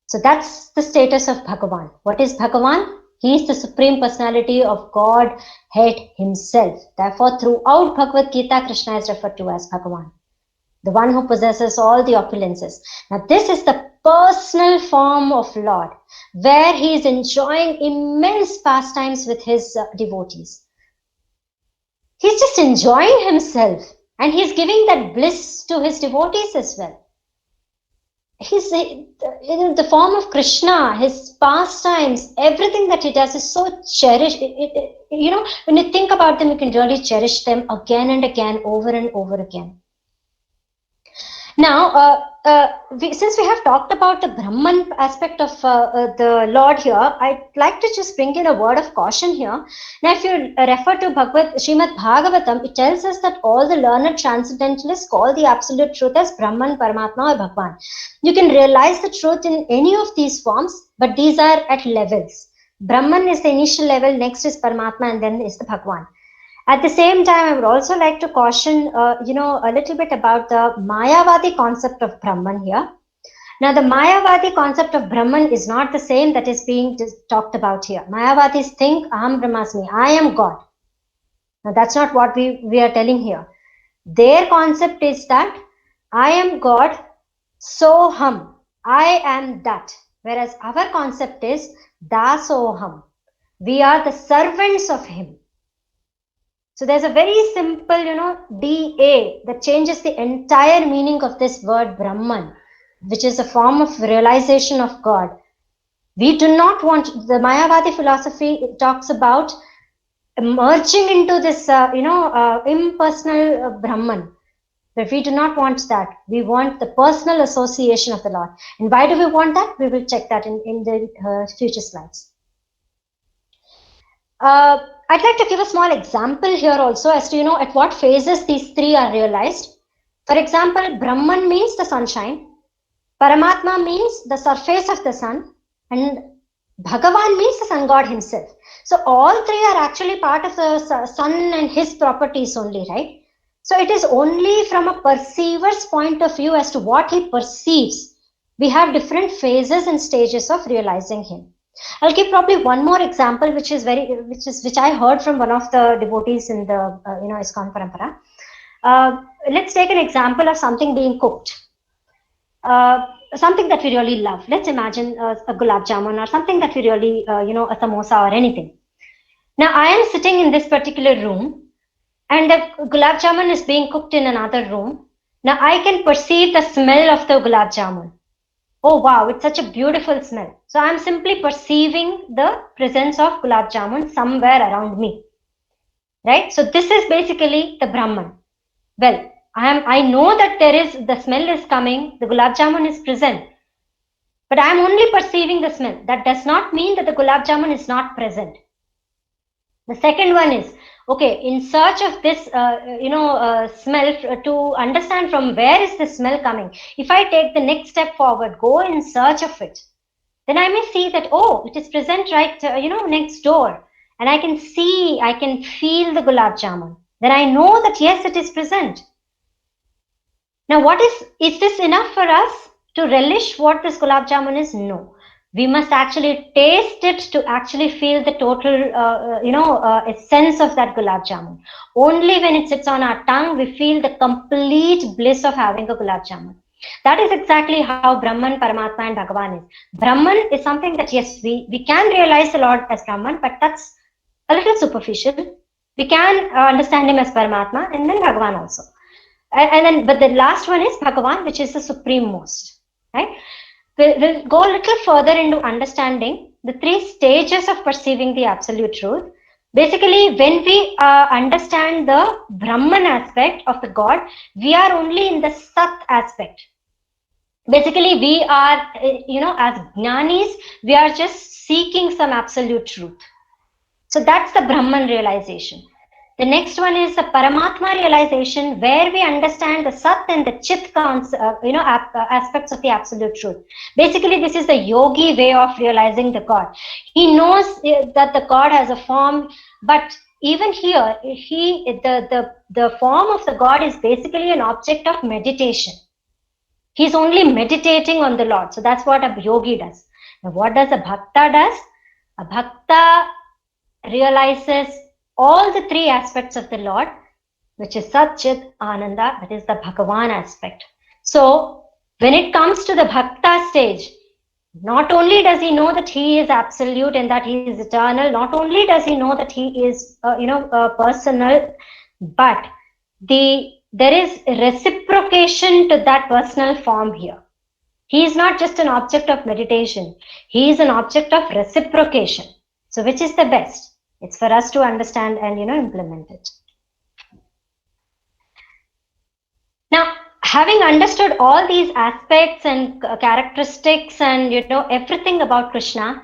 So that's the status of Bhagavan. What is Bhagavan? He is the Supreme Personality of Godhead himself. Therefore, throughout Bhagavad Gita, Krishna is referred to as Bhagavan, the one who possesses all the opulences. Now, this is the personal form of Lord, where he is enjoying immense pastimes with his devotees. He's just enjoying himself, and he's giving that bliss to his devotees as well. He's in the form of Krishna, his pastimes, everything that he does is so cherished. You know, when you think about them, you can really cherish them again and again, over and over again. Now, since we have talked about the Brahman aspect of the Lord here, I'd like to just bring in a word of caution here. Now, if you refer to Srimad Bhagavatam, it tells us that all the learned transcendentalists call the absolute truth as Brahman, Paramatma, or Bhagwan. You can realize the truth in any of these forms, but these are at levels. Brahman is the initial level, next is Paramatma, and then is the Bhagwan. At the same time, I would also like to caution, a little bit about the Mayavadi concept of Brahman here. Now, the Mayavadi concept of Brahman is not the same that is being talked about here. Mayavadis think, Aham Brahmasmi, I am God. Now, that's not what we are telling here. Their concept is that I am God, Soham, I am that. Whereas our concept is Dasoham, we are the servants of him. So there's a very simple, DA that changes the entire meaning of this word Brahman, which is a form of realization of God. We do not want, the Mayavadi philosophy talks about merging into this, impersonal Brahman. But we do not want that. We want the personal association of the Lord. And why do we want that? We will check that in the future slides. I'd like to give a small example here also as to, at what phases these three are realized. For example, Brahman means the sunshine, Paramatma means the surface of the sun, and Bhagavan means the sun god himself. So all three are actually part of the sun and his properties only, right? So it is only from a perceiver's point of view as to what he perceives. We have different phases and stages of realizing him. I'll give probably one more example, which I heard from one of the devotees in the ISKCON Parampara. Let's take an example of something being cooked, something that we really love. Let's imagine a gulab jamun or something that we really, a samosa or anything. Now, I am sitting in this particular room, and the gulab jamun is being cooked in another room. Now, I can perceive the smell of the gulab jamun. Oh wow, it's such a beautiful smell. So I'm simply perceiving the presence of gulab jamun somewhere around me, right? So this is basically the Brahman. Well, I know that the smell is coming, the gulab jamun is present, but I'm only perceiving the smell. That does not mean that the gulab jamun is not present. The second one is, okay, in search of this, smell, to understand from where is the smell coming. If I take the next step forward, go in search of it, then I may see that, oh, it is present right, next door. And I can feel the gulab jamun. Then I know that, yes, it is present. Now, is this enough for us to relish what this gulab jamun is? No. We must actually taste it to actually feel the total, essence of that gulab jamun. Only when it sits on our tongue, we feel the complete bliss of having a gulab jamun. That is exactly how Brahman, Paramatma, and Bhagavan is. Brahman is something that, yes, we can realize the Lord as Brahman, but that's a little superficial. We can understand him as Paramatma, and then Bhagavan also. But the last one is Bhagavan, which is the supreme most, right? We'll go a little further into understanding the three stages of perceiving the absolute truth, Basically, when we understand the Brahman aspect of the God, we are only in the Sat aspect. Basically, we are, as Jnanis, we are just seeking some absolute truth. So that's the Brahman realization. The next one is the Paramatma realization, where we understand the Sat and the Chit aspects of the absolute truth. Basically, this is the yogi way of realizing the God. He knows that the God has a form, but even here, the form of the God is basically an object of meditation. He's only meditating on the Lord. So that's what a yogi does. Now, what does a bhakta does? A bhakta realizes all the three aspects of the Lord, which is Sat, Chit, Ananda, that is the Bhagavan aspect. So when it comes to the bhakta stage, not only does he know that he is absolute and that he is eternal, not only does he know that he is personal, but there is reciprocation to that personal form here. He is not just an object of meditation, he is an object of reciprocation. So which is the best? It's for us to understand and implement it. Now, having understood all these aspects and characteristics and everything about Krishna,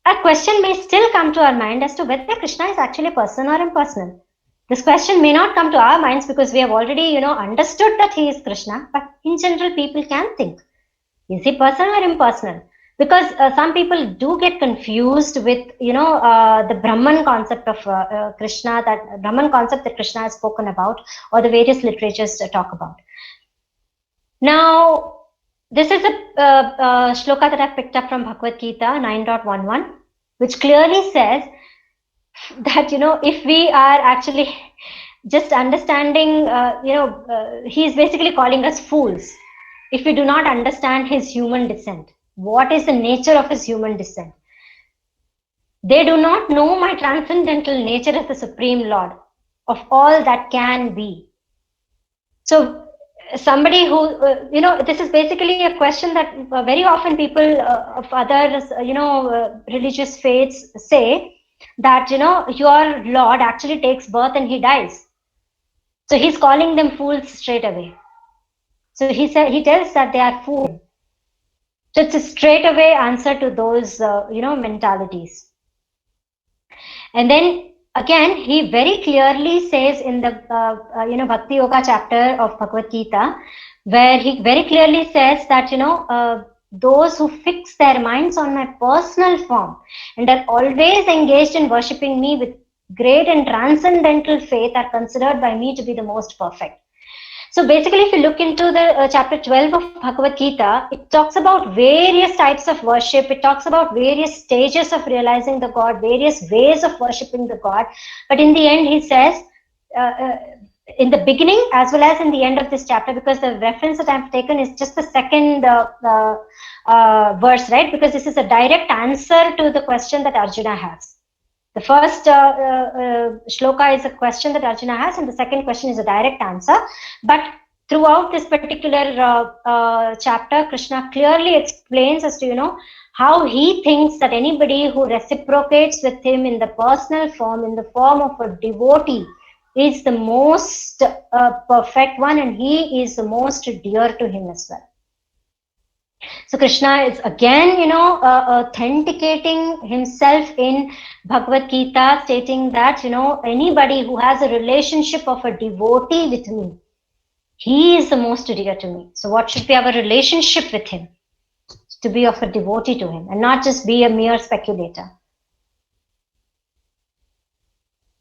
a question may still come to our mind as to whether Krishna is actually a person or impersonal. This question may not come to our minds because we have already understood that he is Krishna, but in general people can think, is he personal or impersonal? Because some people do get confused with the Brahman concept of Krishna, that Brahman concept that Krishna has spoken about, or the various literatures talk about. Now, this is a shloka that I've picked up from Bhagavad Gita 9.11, which clearly says that if we are actually just understanding, he's basically calling us fools if we do not understand his human descent. What is the nature of his human descent? They do not know my transcendental nature as the Supreme Lord of all that can be. So somebody who, this is basically a question that very often people of others, religious faiths say that, your Lord actually takes birth and he dies. So he's calling them fools straight away. So he tells that they are fools. So it's a straight away answer to those, mentalities. And then again, he very clearly says in the, Bhakti Yoga chapter of Bhagavad Gita, where he very clearly says that, those who fix their minds on my personal form and are always engaged in worshipping me with great and transcendental faith are considered by me to be the most perfect. So basically, if you look into the chapter 12 of Bhagavad Gita, it talks about various types of worship. It talks about various stages of realizing the God, various ways of worshipping the God. But in the end, he says, in the beginning as well as in the end of this chapter, because the reference that I've taken is just the second verse, right? Because this is a direct answer to the question that Arjuna has. The first shloka is a question that Arjuna has, and the second question is a direct answer. But throughout this particular chapter, Krishna clearly explains as to, how he thinks that anybody who reciprocates with him in the personal form, in the form of a devotee, is the most perfect one, and he is the most dear to him as well. So Krishna is again, authenticating himself in Bhagavad Gita, stating that, anybody who has a relationship of a devotee with me, he is the most dear to me. So what should be our relationship with him? To be of a devotee to him and not just be a mere speculator.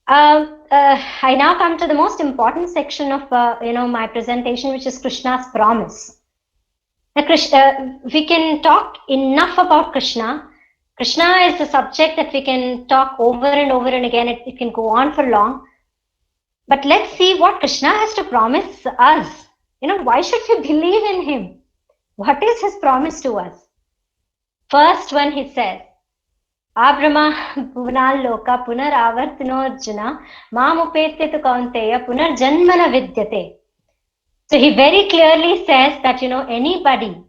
I now come to the most important section of, my presentation, which is Krishna's promise. Now, we can talk enough about Krishna. Krishna is the subject that we can talk over and over and again. It can go on for long. But let's see what Krishna has to promise us. Why should we believe in him? What is his promise to us? First one, he says, Abrahma punal loka punar avartino arjuna mamupete tu kaunteya punar janmana vidyate. So he very clearly says that, anybody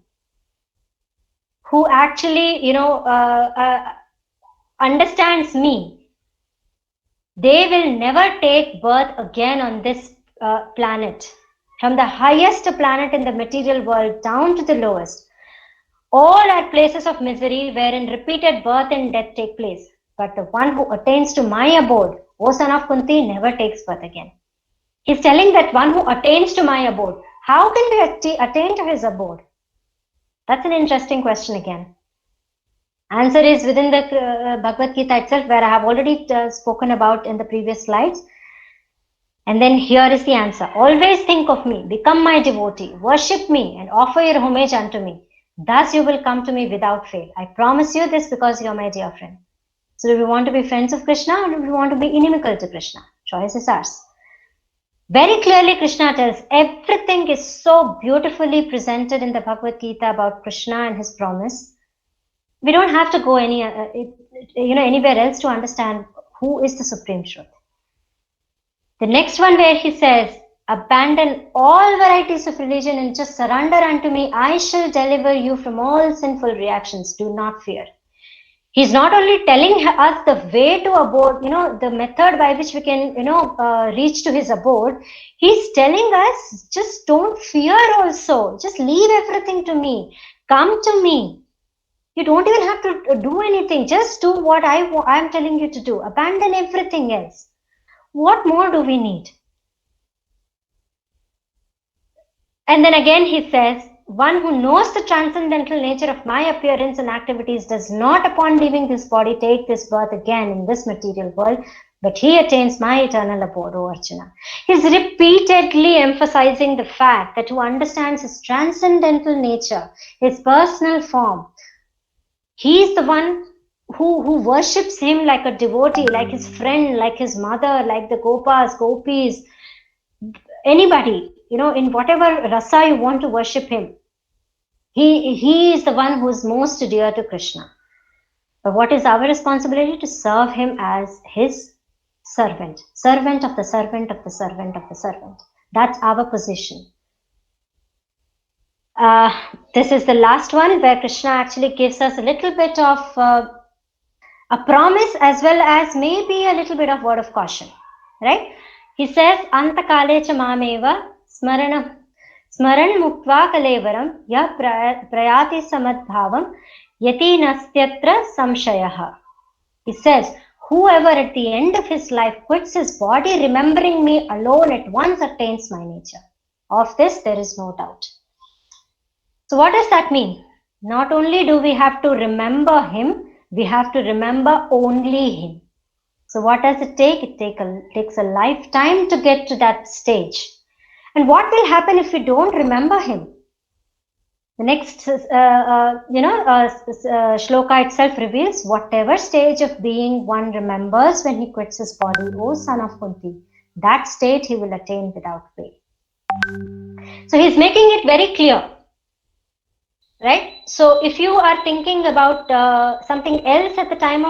who actually, understands me They will never take birth again on this planet. From the highest planet in the material world down to the lowest, all are places of misery wherein repeated birth and death take place. But the one who attains to my abode, O son of Kunti, never takes birth again. He's telling that one who attains to my abode. How can we attain to his abode? That's an interesting question again. Answer is within the Bhagavad Gita itself, where I have already spoken about in the previous slides. And then here is the answer. Always think of me, become my devotee, worship me and offer your homage unto me. Thus you will come to me without fail. I promise you this because you are my dear friend. So do we want to be friends of Krishna or do we want to be inimical to Krishna? Choice is ours. Very clearly Krishna tells, everything is so beautifully presented in the Bhagavad Gita about Krishna and his promise. We don't have to go anywhere else to understand who is the supreme truth. The next one where he says, abandon all varieties of religion and just surrender unto me. I shall deliver you from all sinful reactions. Do not fear. He's not only telling us the way to abode, the method by which we can, reach to his abode. He's telling us, just don't fear also. Just leave everything to me. Come to me. You don't even have to do anything. Just do what I'm telling you to do. Abandon everything else. What more do we need? And then again he says, one who knows the transcendental nature of my appearance and activities does not upon leaving this body take this birth again in this material world, but he attains my eternal abode, O Arjuna. He's repeatedly emphasizing the fact that who understands his transcendental nature, his personal form, he's the one who worships him like a devotee, like his friend, like his mother, like the Gopas, Gopis, anybody, in whatever rasa you want to worship him. He is the one who is most dear to Krishna. But what is our responsibility? To serve him as his servant of the servant of the servant of the servant. That's our position. This is the last one where Krishna actually gives us a little bit of a promise as well as maybe a little bit of word of caution, right? He says, Anta kale cha mameva smaran muktva kalevaram ya prayati samadbhavam yati nastyatra samshayaha. He says, whoever at the end of his life quits his body, remembering me alone at once attains my nature. Of this there is no doubt. So what does that mean? Not only do we have to remember him, we have to remember only him. So what does it take? It takes a lifetime to get to that stage. And what will happen if we don't remember him? The next shloka itself reveals, whatever stage of being one remembers when he quits his body, O son of Kunti, that state he will attain without fail. So he's making it very clear. Right? So if you are thinking about something else at the time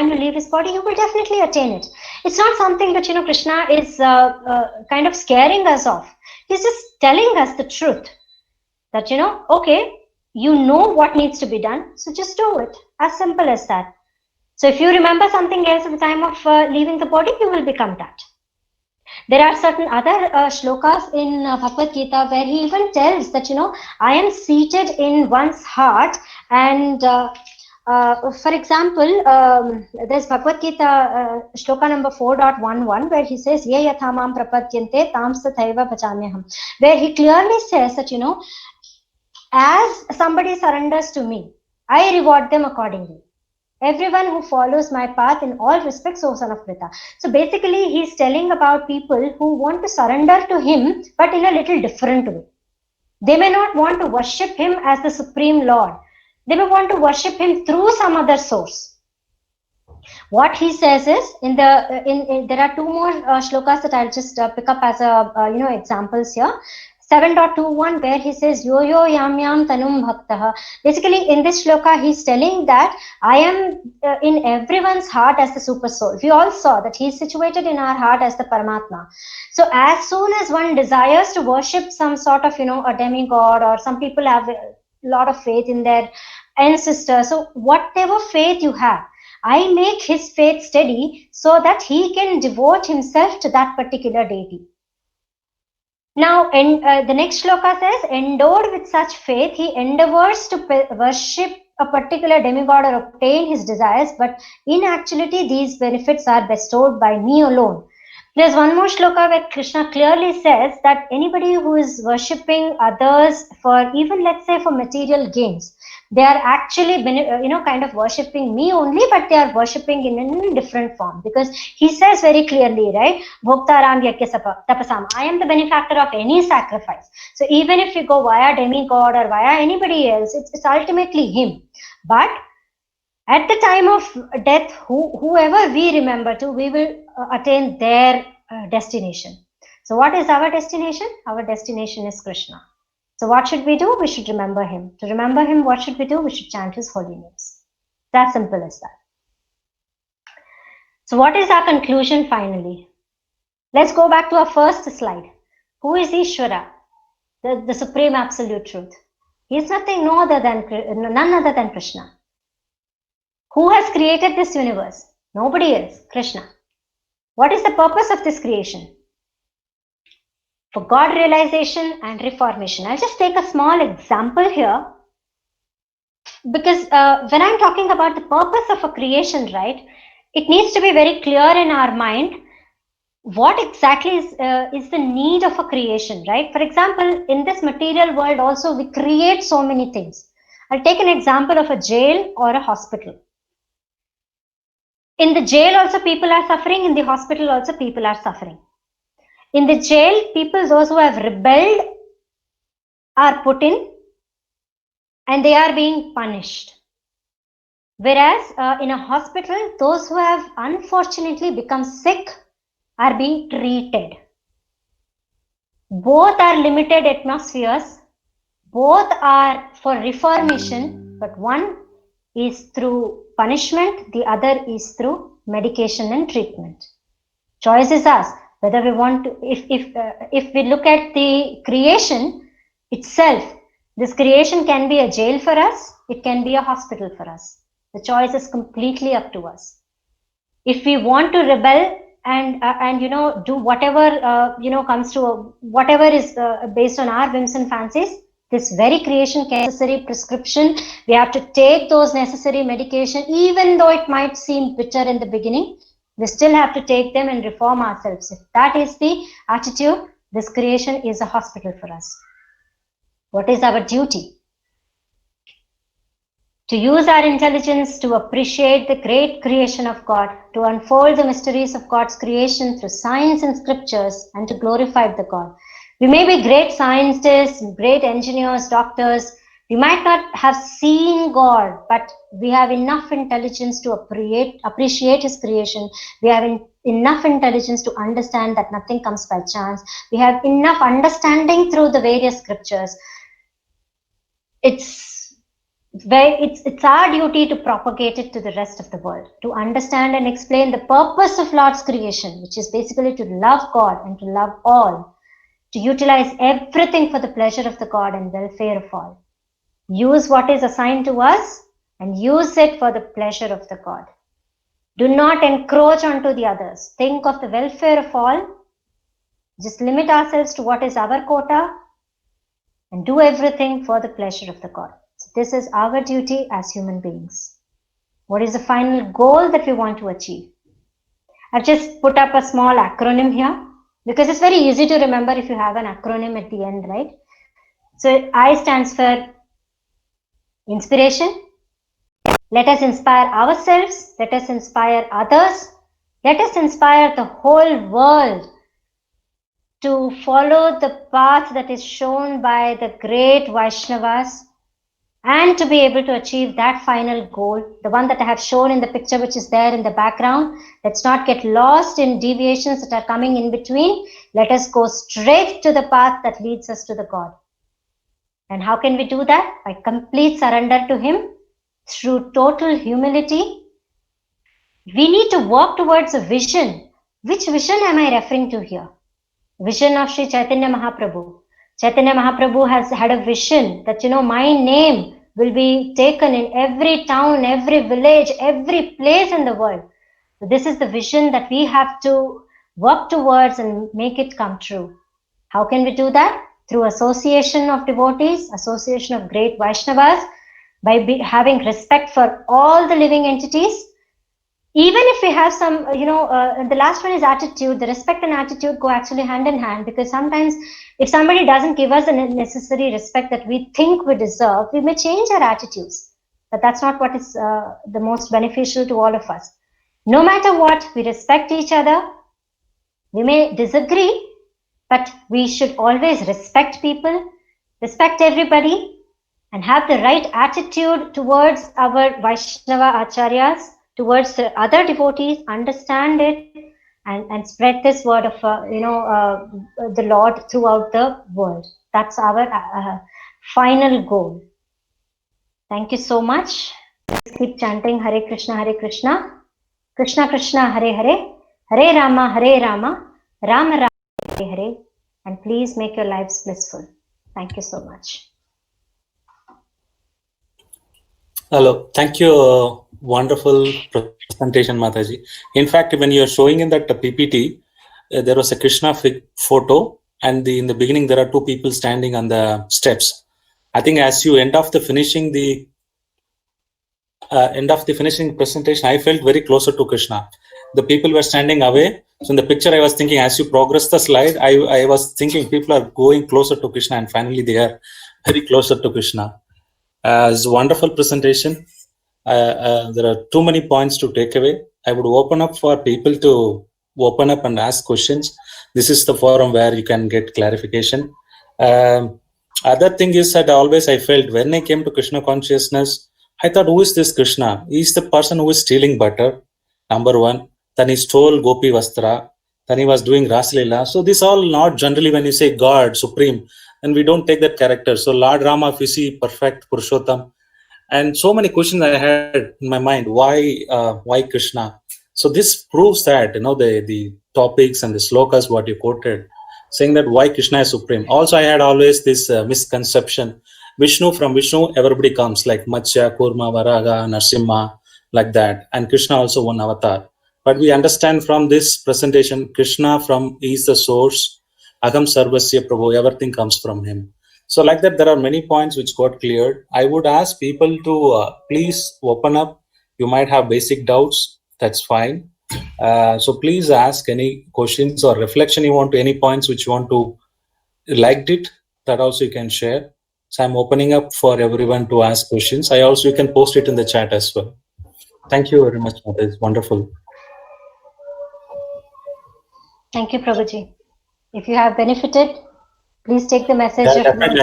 you leave his body, you will definitely attain it. It's not something that, Krishna is kind of scaring us off. He's just telling us the truth that, okay, you know what needs to be done. So just do it. As simple as that. So if you remember something else at the time of leaving the body, you will become that. There are certain other shlokas in Bhagavad Gita where he even tells that, I am seated in one's heart. And for example, there's Bhagavad Gita shloka number 4.11 where he says, Ye yathamam prapadyante tam sathaiva bhajamyaham, where he clearly says that, as somebody surrenders to me, I reward them accordingly. Everyone who follows my path in all respects, O son of Pritha. So basically, he's telling about people who want to surrender to him, but in a little different way. They may not want to worship him as the Supreme Lord. They may want to worship him through some other source. What he says is, there are two more shlokas that I'll just pick up as examples here. 7.21 where he says yo yam tanum bhaktah. Basically in this shloka he's telling that I am in everyone's heart as the super soul. We all saw that he's situated in our heart as the Paramatma. So as soon as one desires to worship some sort of a demigod, or some people have a lot of faith in their ancestors, so whatever faith you have, I make his faith steady so that he can devote himself to that particular deity. Now, the next shloka says, endowed with such faith, he endeavors to worship a particular demigod or obtain his desires, but in actuality, these benefits are bestowed by me alone. There's one more shloka where Krishna clearly says that anybody who is worshipping others for even, let's say, for material gains, they are actually, kind of worshipping me only, but they are worshipping in a different form, because he says very clearly, right? Bhoktaram yakya tapasam. I am the benefactor of any sacrifice. So even if you go via demigod or via anybody else, it's ultimately him. But at the time of death, whoever we remember to, we will attain their destination. So what is our destination? Our destination is Krishna. So what should we do? We should remember him. To remember him, what should we do? We should chant his holy names. That simple as that. So what is our conclusion finally? Let's go back to our first slide. Who is Ishvara? The supreme absolute truth. He is nothing none other than Krishna. Who has created this universe? Nobody else, Krishna. What is the purpose of this creation? For God realization and reformation. I'll just take a small example here, because when I'm talking about the purpose of a creation, right, it needs to be very clear in our mind what exactly is the need of a creation, right? For example, in this material world also, we create so many things. I'll take an example of a jail or a hospital. In the jail also people are suffering, in the hospital also people are suffering. In the jail, people, those who have rebelled, are put in and they are being punished. Whereas in a hospital, those who have unfortunately become sick are being treated. Both are limited atmospheres, both are for reformation, but one is through punishment, the other is through medication and treatment. Choice is ours. Whether we want to, if we look at the creation itself, this creation can be a jail for us, it can be a hospital for us. The choice is completely up to us. If we want to rebel and do whatever comes to whatever is based on our whims and fancies, this very creation can necessary prescription. We have to take those necessary medication, even though it might seem bitter in the beginning. We still have to take them and reform ourselves. If that is the attitude, this creation is a hospital for us. What is our duty? To use our intelligence to appreciate the great creation of God, to unfold the mysteries of God's creation through science and scriptures, and to glorify the God. We may be great scientists, great engineers, doctors. We might not have seen God, but we have enough intelligence to appreciate His creation. We have enough intelligence to understand that nothing comes by chance. We have enough understanding through the various scriptures. It's our duty to propagate it to the rest of the world, to understand and explain the purpose of Lord's creation, which is basically to love God and to love all, to utilize everything for the pleasure of the God and welfare of all. Use what is assigned to us and use it for the pleasure of the God. Do not encroach onto the others. Think of the welfare of all. Just limit ourselves to what is our quota and do everything for the pleasure of the God. So this is our duty as human beings. What is the final goal that we want to achieve? I've just put up a small acronym here because it's very easy to remember if you have an acronym at the end, right? So I stands for inspiration. Let us inspire ourselves. Let us inspire others. Let us inspire the whole world to follow the path that is shown by the great Vaishnavas and to be able to achieve that final goal, the one that I have shown in the picture which is there in the background. Let's not get lost in deviations that are coming in between. Let us go straight to the path that leads us to the God. And how can we do that? By complete surrender to Him, through total humility. We need to work towards a vision. Which vision am I referring to here? Vision of Sri Chaitanya Mahaprabhu. Chaitanya Mahaprabhu has had a vision that, my name will be taken in every town, every village, every place in the world. So this is the vision that we have to work towards and make it come true. How can we do that? Through association of devotees, association of great Vaishnavas, by having respect for all the living entities. Even if we have some, the last one is attitude. The respect and attitude go actually hand in hand, because sometimes if somebody doesn't give us the necessary respect that we think we deserve, we may change our attitudes. But that's not what is the most beneficial to all of us. No matter what, we respect each other. We may disagree, but we should always respect people, respect everybody, and have the right attitude towards our Vaishnava Acharyas, towards the other devotees, understand it, and spread this word of the Lord throughout the world. That's our final goal. Thank you so much. Please keep chanting Hare Krishna, Krishna Krishna, Hare Hare, Hare Rama, Rama Rama, Hare Hare, and please make your lives blissful. Thank you so much. Hello, thank you. Wonderful presentation, Mataji. In fact, when you are showing in that PPT, there was a Krishna photo, and in the beginning there are two people standing on the steps. I think as you end of the finishing presentation, I felt very closer to Krishna. The people were standing away. So in the picture, I was thinking, as you progress the slide, I was thinking people are going closer to Krishna, and finally they are very closer to Krishna. It's a wonderful presentation. There are too many points to take away. I would open up for people to open up and ask questions. This is the forum where you can get clarification. Other thing is that I felt when I came to Krishna consciousness, I thought, who is this Krishna? He is the person who is stealing butter, number one. Then he stole Gopi Vastra. Then he was doing Raslila. So this all not generally when you say God, Supreme, and we don't take that character. So Lord Rama, if you see perfect Purushottam, and so many questions I had in my mind. Why Krishna? So this proves that the topics and the slokas what you quoted, saying that why Krishna is supreme. Also, I had always this misconception: from Vishnu, everybody comes like Matsya, Kurma, Varaga, Narsimha, like that, and Krishna also one avatar. But we understand from this presentation, Krishna is the source. Agam Sarvasya Prabhu, everything comes from him. So like that, there are many points which got cleared. I would ask people to please open up. You might have basic doubts. That's fine. So please ask any questions or reflection you want to, any points which you want to liked it, that also you can share. So I'm opening up for everyone to ask questions. You can post it in the chat as well. Thank you very much. It's wonderful. Thank you, Prabhuji. If you have benefited, please take the message. Yeah, definitely.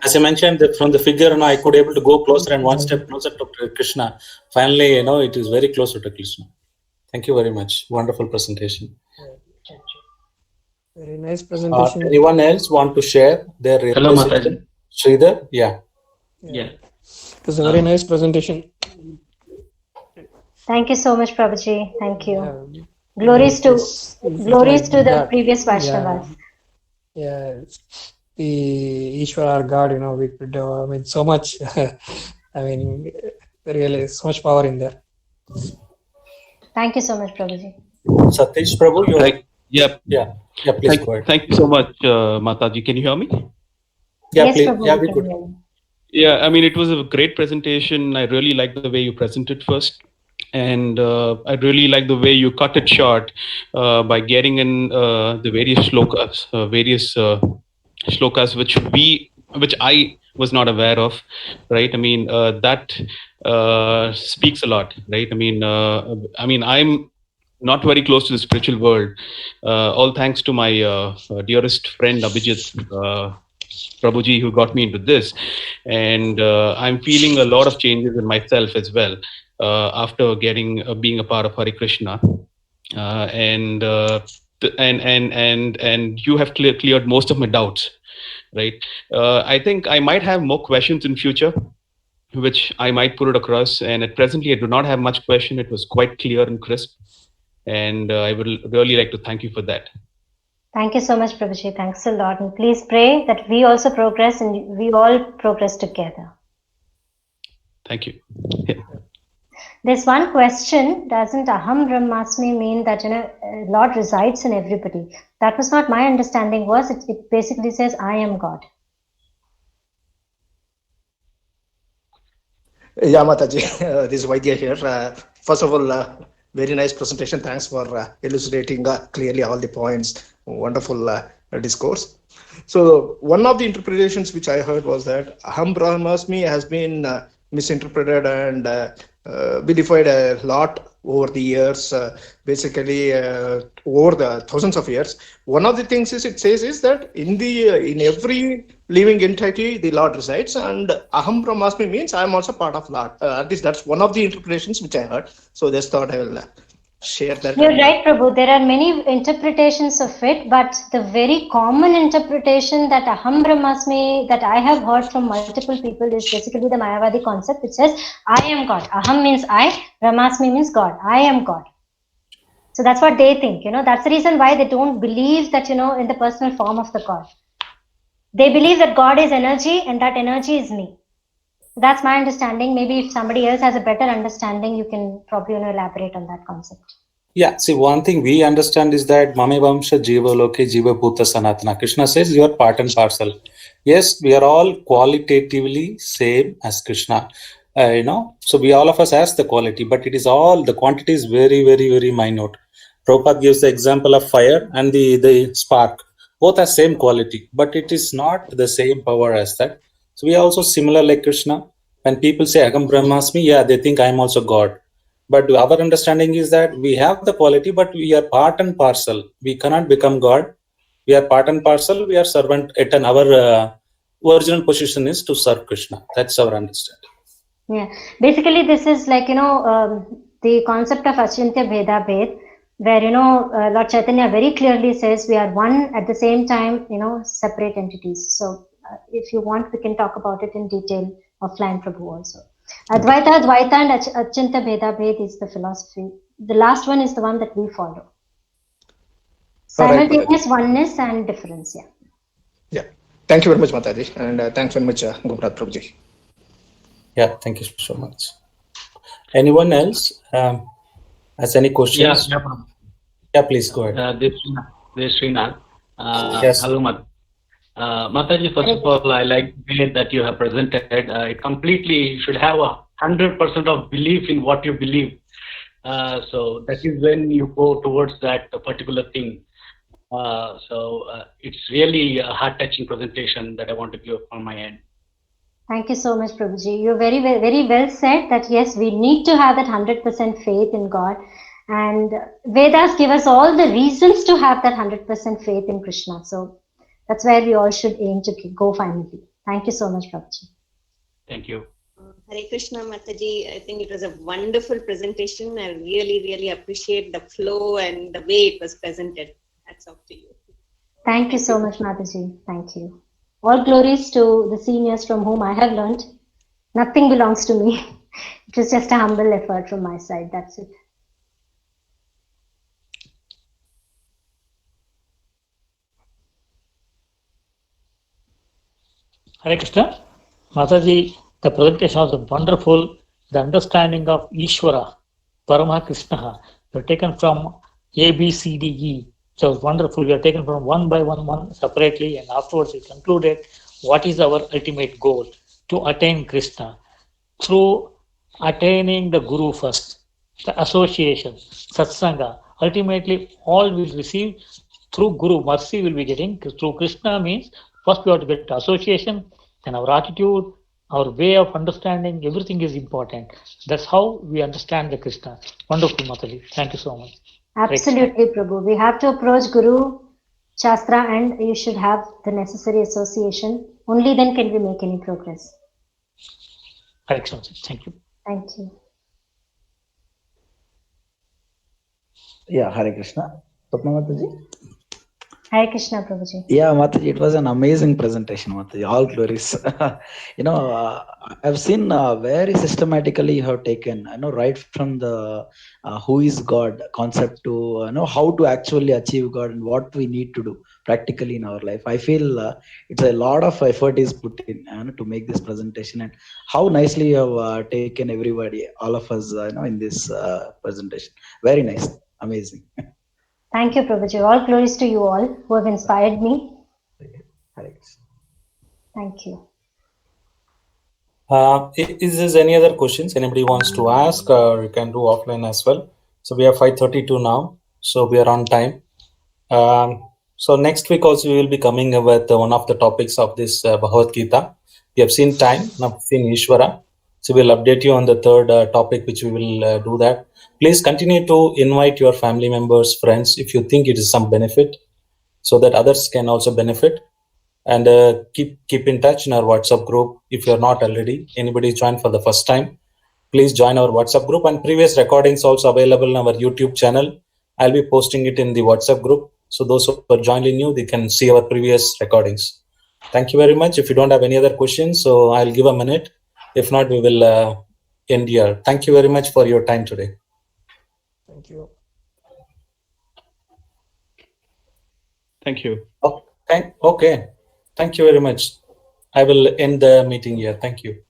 As I mentioned, from the figure, I could able to go closer and one step closer to Krishna. Finally, it is very closer to Krishna. Thank you very much. Wonderful presentation. Very nice presentation. Anyone else want to share their Hello, Mataji. Sridhar? Yeah. It was a very nice presentation. Thank you so much, Prabhuji. Thank you. Glories to the previous Vaishnavas. Yeah, the Ishvara God, we could, so much, really, so much power in there. Thank you so much, Prabhuji. Satish Prabhu, please go ahead. Thank you so much, Mataji. Can you hear me? Yeah, yes, please. Prabhu, Yeah, we could. Yeah, it was a great presentation. I really liked the way you presented first. And I really like the way you cut it short by getting in the various shlokas, which I was not aware of, right? That speaks a lot, right? I'm not very close to the spiritual world. All thanks to my dearest friend Abhijit Prabhuji, who got me into this, and I'm feeling a lot of changes in myself as well after being a part of Hare Krishna, and you have cleared most of my doubts, right? I think I might have more questions in future, which I might put it across. And at presently, I do not have much question. It was quite clear and crisp, and I would really like to thank you for that. Thank you so much, Prabhuji. Thanks a lot. And please pray that we also progress and we all progress together. Thank you. Yeah. There's one question: doesn't Aham Brahmasmi mean that Lord resides in everybody? That was not my understanding. Was it basically says I am God? Yeah, Mataji, this is Vaidya here. First of all, very nice presentation. Thanks for elucidating clearly all the points. Wonderful discourse. So one of the interpretations which I heard was that Aham Brahmasmi has been misinterpreted and vilified a lot over the years, basically over the thousands of years. One of the things it says is that in every living entity the Lord resides, and Aham Brahmasmi means I am also part of Lord. At least that's one of the interpretations which I heard. So just thought I will share that. You're right, Prabhu. There are many interpretations of it, but the very common interpretation that Aham Brahmasmi that I have heard from multiple people is basically the Mayavadi concept, which says I am God. Aham means I, Brahmasmi means God. I am God. So that's what they think. That's the reason why they don't believe that in the personal form of the God. They believe that God is energy and that energy is me. That's my understanding. Maybe if somebody else has a better understanding, you can probably elaborate on that concept. Yeah, see, one thing we understand is that Mame Vamsha Jiva Loke Jiva Bhuta Sanatana. Krishna says you are part and parcel. Yes, we are all qualitatively same as Krishna. So we all of us has the quality, but it is all, the quantity is very, very, very minute. Prabhupada gives the example of fire and the spark. Both are same quality, but it is not the same power as that. So we are also similar like Krishna. When people say Agam Brahmasmi, yeah, they think I am also God. But our understanding is that we have the quality, but we are part and parcel. We cannot become God. We are part and parcel. We are servant. Our original position is to serve Krishna. That's our understanding. Yeah, basically this is like the concept of Achintya Bheda Bhed, where Lord Chaitanya very clearly says we are one at the same time, separate entities. So if you want, we can talk about it in detail offline, Prabhu, also. Advaita and Achintya Bheda Bhed is the philosophy. The last one is the one that we follow. Simultaneous oneness and difference. Yeah. Yeah. Thank you very much, Mataji, and thanks very much, Gopinath Prabhuji. Yeah, thank you so much. Anyone else has any questions? Yeah, please go ahead. This is Srinath. Yes. Hello, Mataji. First of all, I like the way that you have presented. It completely should have 100% of belief in what you believe. So that is when you go towards that particular thing. It's really a heart-touching presentation that I want to give on my end. Thank you so much, Prabhuji. You're very, very well said that yes, we need to have that 100% faith in God. And Vedas give us all the reasons to have that 100% faith in Krishna. So that's where we all should aim to go finally. Thank you so much, Prabhuji. Thank you. Hare Krishna, Mataji. I think it was a wonderful presentation. I really, really appreciate the flow and the way it was presented. That's up to you. Thank you so much, Mataji. Thank you. All glories to the seniors from whom I have learned. Nothing belongs to me. It was just a humble effort from my side. That's it. Hare Krishna. Mataji, the presentation was wonderful. The understanding of Ishvara, Parama Krishna, you have taken from A, B, C, D, E. So it was wonderful. We have taken from one by one separately, and afterwards we concluded what is our ultimate goal: to attain Krishna through attaining the Guru first, the association, Satsanga. Ultimately, all will receive through Guru. Mercy will be getting through Krishna means first we have to get association, then our attitude, our way of understanding, everything is important. That's how we understand the Krishna. Wonderful, Mataji. Thank you so much. Absolutely, Prabhu. We have to approach Guru, Shastra, and you should have the necessary association. Only then can we make any progress. Hare Krishna. Thank you. Thank you. Yeah, Hare Krishna. Swapna Mataji? Hare Krishna, Prabhuji. Yeah, Mataji, it was an amazing presentation, Mataji. All glories. I've seen very systematically you have taken, right from the who is God concept to how to actually achieve God and what we need to do practically in our life. I feel it's a lot of effort is put in to make this presentation, and how nicely you have taken everybody, all of us, in this presentation. Very nice, amazing. Thank you, Prabhuji. All glories to you all who have inspired me. Hare Krishna. Thank you. Is there any other questions anybody wants to ask, or you can do offline as well? So we are 5:32 now, so we are on time. So next week also we will be coming with one of the topics of this Bhagavad Gita. We have seen time, now we've seen Ishvara. So we'll update you on the third topic, which we will do that. Please continue to invite your family members, friends, if you think it is some benefit, so that others can also benefit. And keep in touch in our WhatsApp group. If you're not already, anybody joined for the first time, please join our WhatsApp group, and previous recordings also available on our YouTube channel. I'll be posting it in the WhatsApp group. So those who are joining new, they can see our previous recordings. Thank you very much. If you don't have any other questions, so I'll give a minute. If not, we will end here. Thank you very much for your time today. Thank you. Thank you. Okay. Thank you very much. I will end the meeting here. Thank you.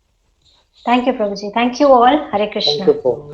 Thank you, Prabhuji. Thank you all. Hare Krishna. Thank you.